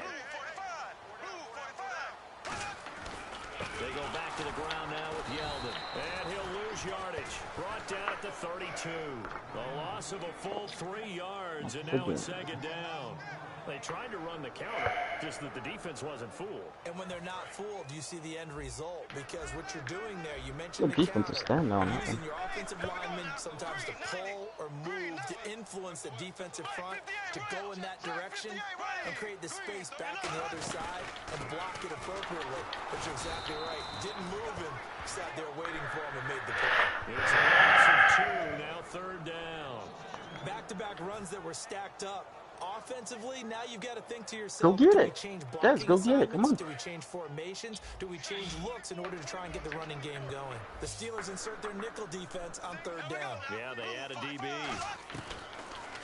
They go back to the ground now with Yeldon. And he'll lose yardage. Brought down at the 32. The loss of a full 3 yards, and now it's 2nd down. They tried to run the counter, just that the defense wasn't fooled. And when they're not fooled, you see the end result. Because what you're doing there, you mentioned The the defensive counter. stand on You're that. using your offensive linemen sometimes to pull or move to influence the defensive front to go in that direction and create the space back on the other side and block it appropriately. But you're exactly right. Didn't move him. Sat there waiting for him and made the play. It's a loss of 2, now 3rd down. Back-to-back runs that were stacked up. Offensively, now you've got to think to yourself, Go get do we it. change Des, go get it. Come on. do we change formations? Do we change looks in order to try and get the running game going? The Steelers insert their nickel defense on 3rd down. Yeah, they add a DB.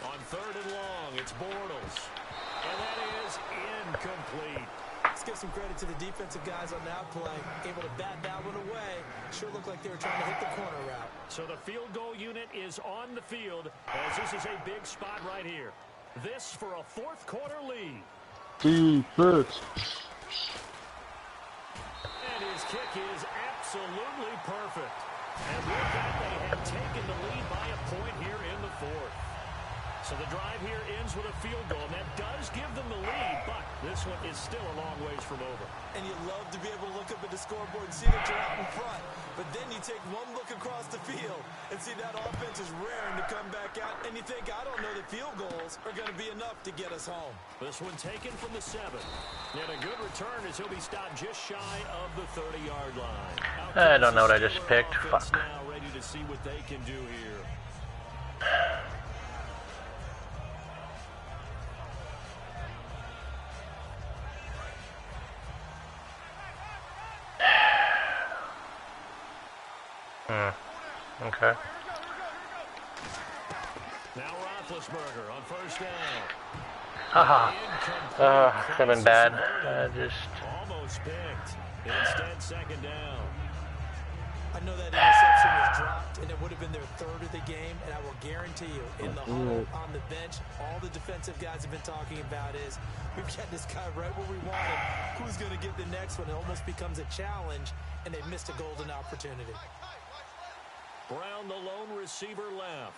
On 3rd and long, it's Bortles. And that is incomplete. Let's give some credit to the defensive guys on that play. Able to bat that one away. Sure looked like they were trying to hit the corner route. So the field goal unit is on the field, as this is a big spot right here. This for a 4th quarter lead. Defense. And his kick is absolutely perfect. And with that, they have taken the lead by a point here in the fourth. So the drive here ends with a field goal, and that does give them the lead, but this one is still a long ways from over. And you love to be able to look up at the scoreboard and see that you're out in front. But then you take one look across the field and see that offense is raring to come back out, and you think, I don't know that field goals are going to be enough to get us home. This one taken from the 7. And a good return as he'll be stopped just shy of the 30-yard line. I don't know what I just picked. Fuck. Now ready to see what they can do here. Okay. Now Roethlisberger on first down. Haha. Could have been bad. Just. Almost picked. Instead, second down. I know that interception was dropped, and it would have been their third of the game, and I will guarantee you, in the huddle, on the bench, all the defensive guys have been talking about is, we've got this guy right where we want him. Who's going to get the next one? It almost becomes a challenge, and they've missed a golden opportunity. Brown, the lone receiver, left.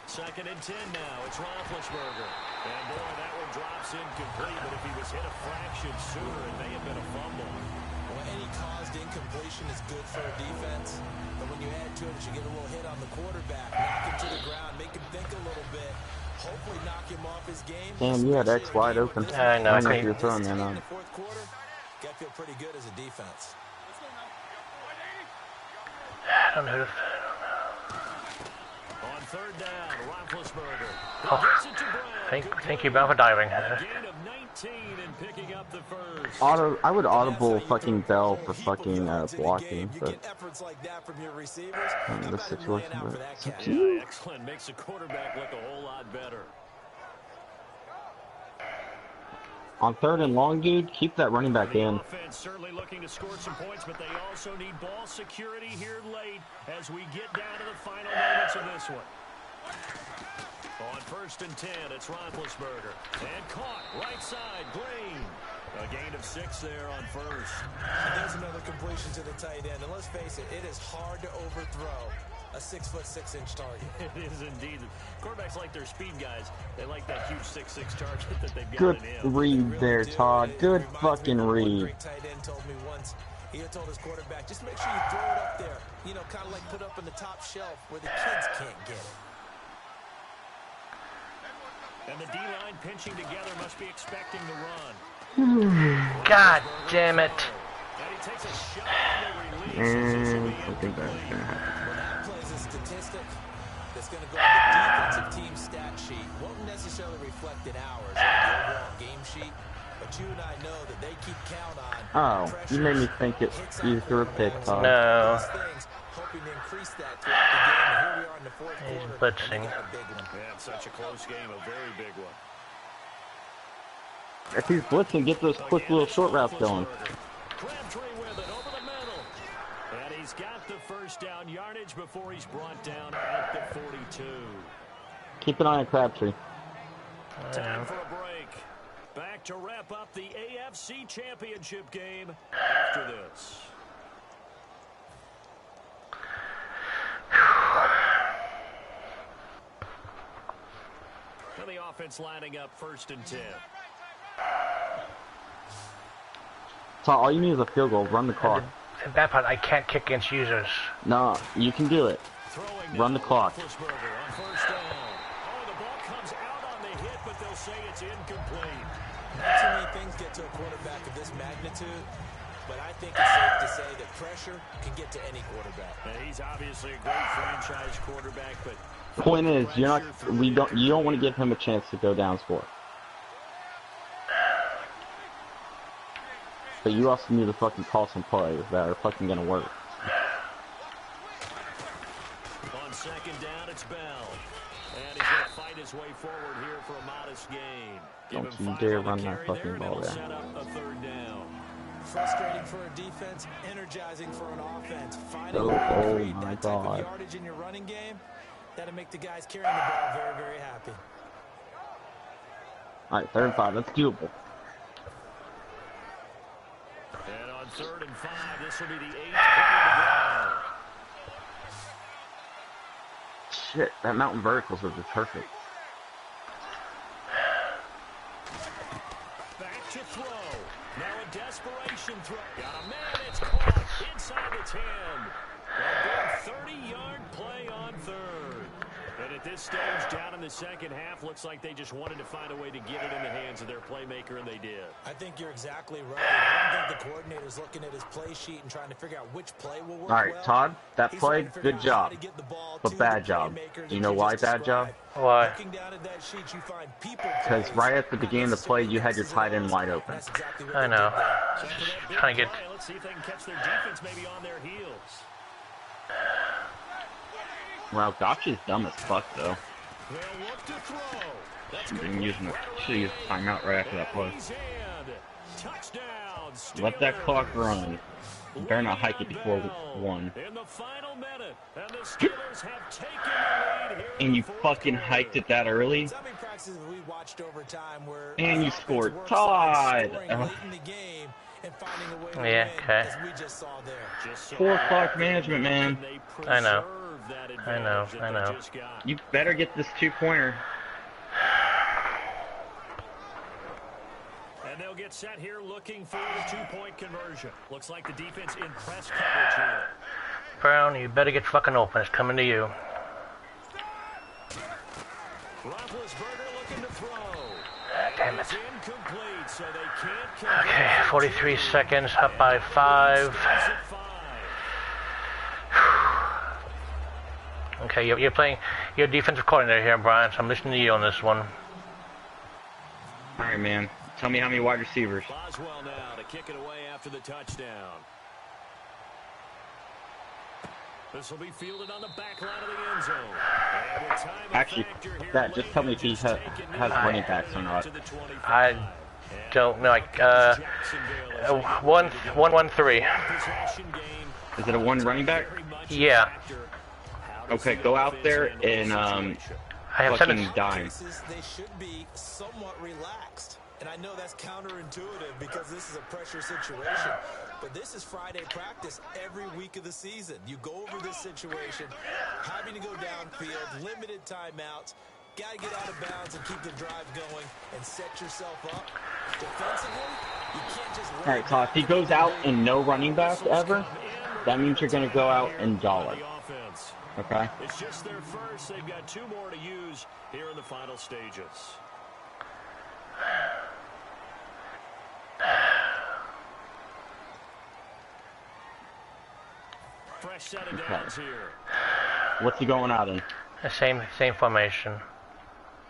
Second and 10 now. It's Roethlisberger. And boy, that one drops incomplete, but if he was hit a fraction sooner, it may have been a fumble. Well, any caused incompletion is good for a defense, but when you add to it, you get a little hit on the quarterback, knock him to the ground, make him think a little bit, hopefully knock him off his game. Damn, you had X wide open. I know. I know you're throwing that on. In the fourth quarter, got to feel pretty good as a defense. I don't know. On third down, Roethlisberger. Oh, thank you, Brown, for diving. Gain of 19 and picking up the first. I would audible fucking Bell for fucking blocking, You but get efforts like that from your receivers. in this situation, but it's up to Yeah, you. excellent. Makes the quarterback look a whole lot better. On third and long, dude, keep that running back The in. offense certainly looking to score some points, but they also need ball security here late as we get down to the final moments of this one. On first and 10, it's Roethlisberger. And caught, right side, Green. A gain of 6 there on first. And there's another completion to the tight end. And let's face it, it is hard to overthrow a 6'6" target. It is indeed. Quarterbacks like their speed guys. They like that huge 6'6" target that they've got Good in him. read there, Todd. Good fucking One read. great tight end told me once, he had told his quarterback, just make sure you throw it up there. You know, kind of like put up in the top shelf where the kids can't get it. And the D-line pinching together must be expecting the run. God damn it. And he takes a shot on the release. This will be I think that's incomplete. gonna happen. Well, that plays a statistic that's going to go on the defensive team stat sheet. Won't necessarily reflect in ours on the overall game sheet, but you and I know that they keep count on. Oh, you made me think it. You threw a pick, Todd. No. These things, hoping to increase that throughout the game. And here we are in the fourth He's quarter. blitzing. We got a big one. Yeah, it's such a close game, a very big one. If he's blitzing, get those quick little short routes going. Crabtree with it over the middle. And he's got the first down yardage before he's brought down at the 42. Keep an eye on Crabtree. Time for a break. Back to wrap up the AFC Championship game after this. And the offense lining up first and 10. So all you need is a field goal. Run the clock. The bad part, I can't kick against users. No, you can do it. Throwing Run the now, clock. Roethlisberger on first down. Oh, the ball comes out on the hit, but they'll say it's incomplete. Not too many things get to a quarterback of this magnitude, but I think it's safe to say that pressure can get to any quarterback. Now, he's obviously a great franchise quarterback, but Point is, you don't want to give him a chance to go down score. But you also need to fucking call some plays that are fucking gonna work. on second down, it's Bell. And he's going to fight his way forward here for a modest gain. Give Don't him you 5 dare on the run that carry fucking there, and ball it'll there. set up a third down. Frustrating for a defense, energizing for an offense. Finding Oh, a way to oh create my that type of God. yardage in your running game, That'll make the guys carrying the ball very, very happy. All right, 3rd and 5. That's doable. And on 3rd and 5, this will be the 8th play to go. Shit, that mountain verticals was just perfect. Back to throw. Now a desperation throw. Got a man. It's caught inside the 10. A big 30-yard play on 3rd. And at this stage, down in the second half, looks like they just wanted to find a way to get it in the hands of their playmaker, and they did. I think you're exactly right. I don't think the coordinator's looking at his play sheet and trying to figure out which play will work. All right, Todd, that play, good job, but bad job. Do you know why bad job? Why? Because right at the beginning of the play, you had your tight end wide open. I know. Trying to get. Let's see if they can catch their defense maybe on their heels. Well, Gotcha's dumb as fuck, though. They'll look to throw. That's Should've used timeout right after that play. Touchdown. Let that clock run. You better not hike it before 1. In the final minute, and the Steelers have taken the lead here. And you fucking hiked it that early? And you scored. Todd! Yeah, okay. 4 clock management, man. I know. I know. You better get this 2-pointer. And they'll get set here looking for the 2-point conversion. Looks like the defense in press coverage here. Brown, you better get fucking open. It's coming to you. Roethlisberger looking to throw. Damn it. It's incomplete, so they can't convert. Okay, 43 seconds, up by 5. Okay, you're playing your defensive coordinator here, Brian, so I'm listening to you on this one. Alright, man. Tell me how many wide receivers. Boswell now to kick it away after the touchdown. This will be fielded on the back line of the end zone. Actually, that, just tell me if he has running backs or not. I don't know. 1-1-3. Is it a 1 running back? Yeah. Okay, go out there and I have fucking dime. They should be somewhat relaxed. And I know that's counterintuitive because this is a pressure situation. But this is Friday practice every week of the season. You go over this situation, having to go downfield, limited timeouts, got to get out of bounds and keep the drive going and set yourself up. Defensively, you can't just... All right, Todd, if he goes out and no running back ever, that means you're going to go out and dollar. Okay? It's just their first. They've got 2 more to use here in the final stages. Fresh set of downs here. What's he going out in? The same formation.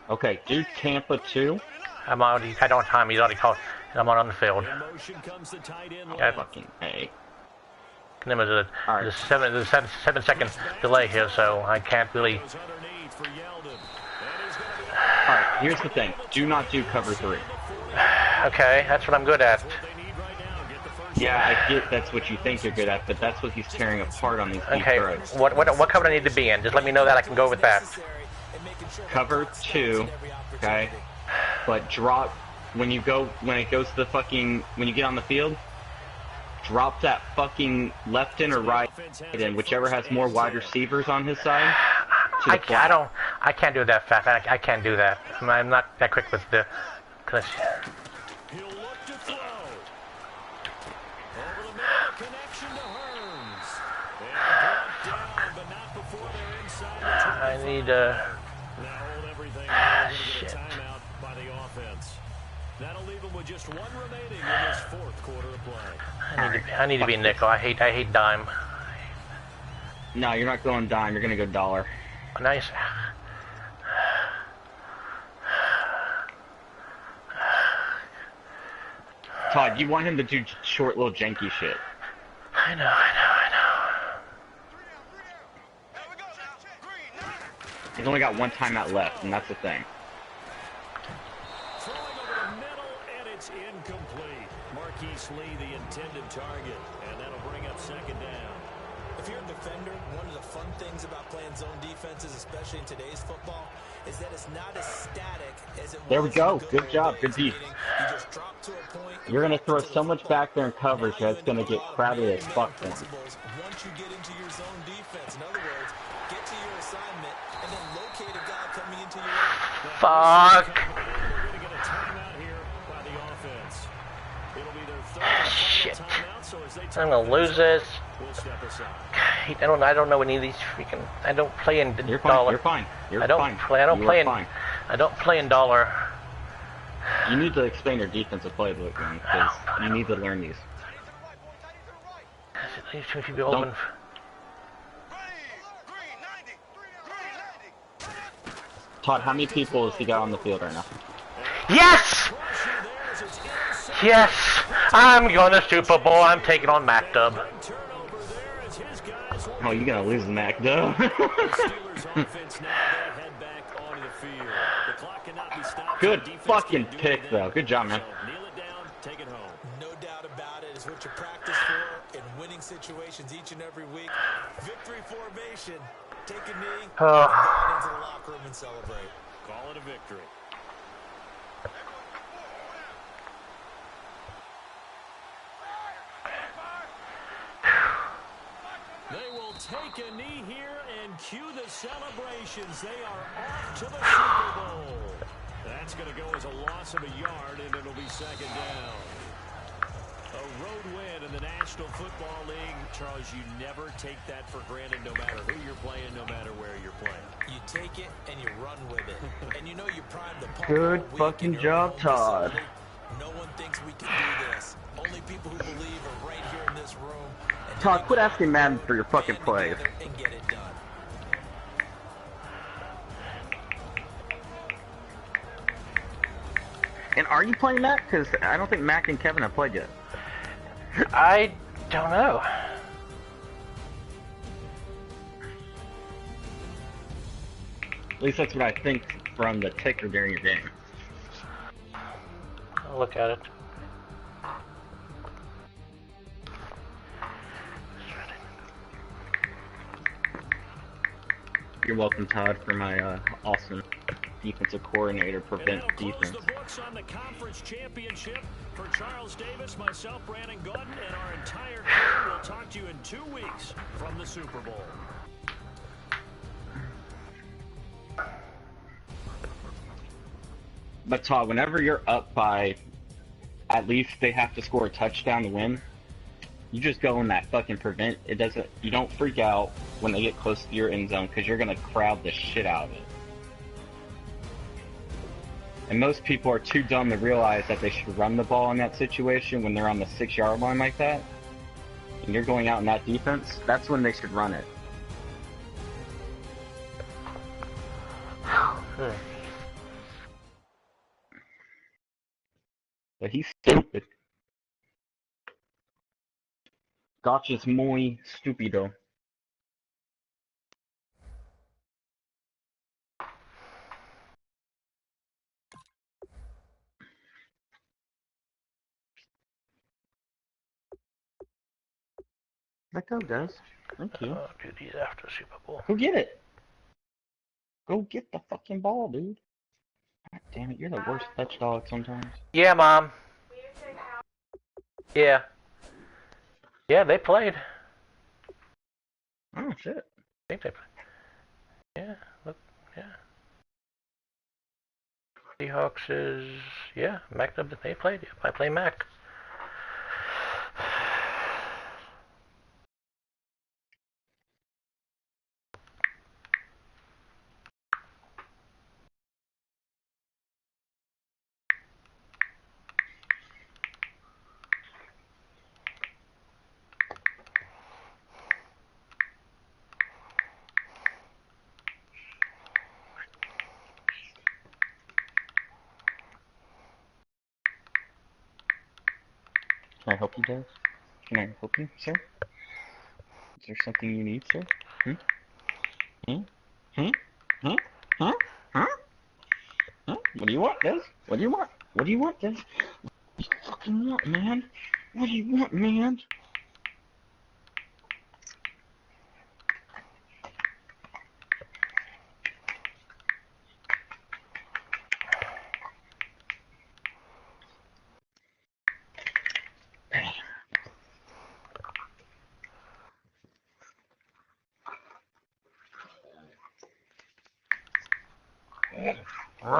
Okay, do Tampa 2. I don't have time. He's already called. I'm on the field. In motion comes the tight end. Yeah. Fucking A. There's a 7-second delay here, so I can't really. Alright, here's the thing. Do not do cover 3. Okay, that's what I'm good at. Yeah, I get that's what you think you're good at, but that's what he's tearing apart on these deep Okay, throws. what cover do I need to be in? Just let me know that I can go with that. Cover 2, okay? But drop when it goes to the fucking when you get on the field. Drop that fucking left in or right in, whichever has more wide receivers on his side. I can't do that fast. I can't do that. I'm not that quick with the. Cause He'll look to throw. Over the middle, connection to Hearns. And down, but not before they're inside the 25. I need Now hold everything here. Shit. Timeout by the offense. That'll leave them with just 1 remaining in this 4th quarter of play. I need to be nickel. I hate dime. No, you're not going dime. You're gonna go dollar. Nice. Todd, you want him to do short little janky shit. I know. He's only got 1 timeout left, and that's the thing. Throwing over the middle, and it's incomplete. Marquise Lee, the intended target, and that'll bring up 2nd down. If if you're a defender, one of the fun things about playing zone defenses, especially in today's football, is that it's not as static as it was. There we go. In the Good job. Good days, deep. you just drop to a point, You're going to walk throw into the so much football. back there in coverage that it's going to get crowded as fuck for him. Once you get into your zone defense, in other words, get to your assignment and then locate a guy coming into your Fuck. Shit. I'm gonna lose this. I don't know any of these freaking. I don't play in You're fine. dollar. You're fine. You're I don't fine. play. I don't You play are in. fine. I don't play in dollar. You need to explain your defensive playbook, man, because you need to learn these. These two should be open. Todd, how many people has he got on the field right now? Yes! Yes! I'm going to Super Bowl. I'm taking on Mac Dub. Oh, you're going to lose the Mac, though. Good fucking pick, though. Good job, man. No doubt about it. Is what you practice for in winning situations each and every week. Victory formation. Take a knee, go into the locker room and celebrate. Call it a victory. They will take a knee here and cue the celebrations. They are off to the Super Bowl. That's going to go as a loss of a yard, and it'll be second down. A road win in the National Football League. Charles, you never take that for granted no matter who you're playing, no matter where you're playing. You take it and you run with it. And you know you prime the pump. Good fucking job, Todd. No one thinks we can do this. Only people who believe are right here in this room. Todd, quit asking Madden for your fucking plays. And get it done. And are you playing Mac? Because I don't think Mac and Kevin have played yet. I don't know. At least that's what I think from the ticker during your game. I'll look at it. You're welcome, Todd, for my awesome defensive coordinator prevent defense. The books on the conference championship for Charles Davis, myself, Brandon Gordon, and our entire crew. We'll talk to you in 2 weeks from the Super Bowl. But Todd, whenever you're up by at least they have to score a touchdown to win, you just go in that fucking prevent. It doesn't. You don't freak out when they get close to your end zone because you're gonna crowd the shit out of it. And most people are too dumb to realize that they should run the ball in that situation when they're on the 6-yard line like that. And you're going out in that defense. That's when they should run it. But he's stupid. Gotcha's muy stupido. Let go, guys. Thank you. I'll do these after Super Bowl. Go get it. Go get the fucking ball, dude. God damn it, you're the worst touch dog sometimes. Yeah, Mom. Yeah. Yeah, they played. Oh, shit. I think they played. Yeah, look, yeah. Seahawks is, yeah, Mac, they played. Yeah, I play Mac. Can I help you, Dave? Can I help you, sir? Is there something you need, sir? Hmm? Hmm? Hmm? Huh? Huh? Huh? Huh? What do you want, Dave? What do you want? What do you want, Dave? What do you fucking want, man? What do you want, man? You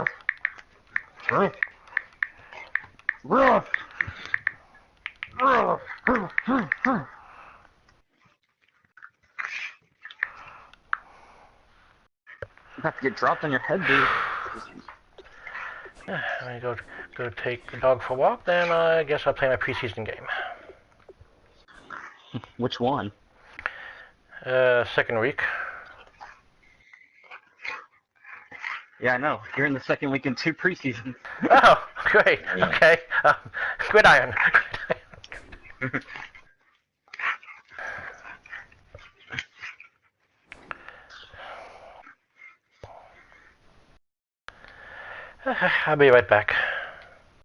have to get dropped on your head, dude. I'm gonna go take the dog for a walk. Then I guess I'll play my preseason game. Which one? Second week. Yeah, I know. You're in the second week in 2 preseasons. Oh, great. Okay. Gridiron. I'll be right back.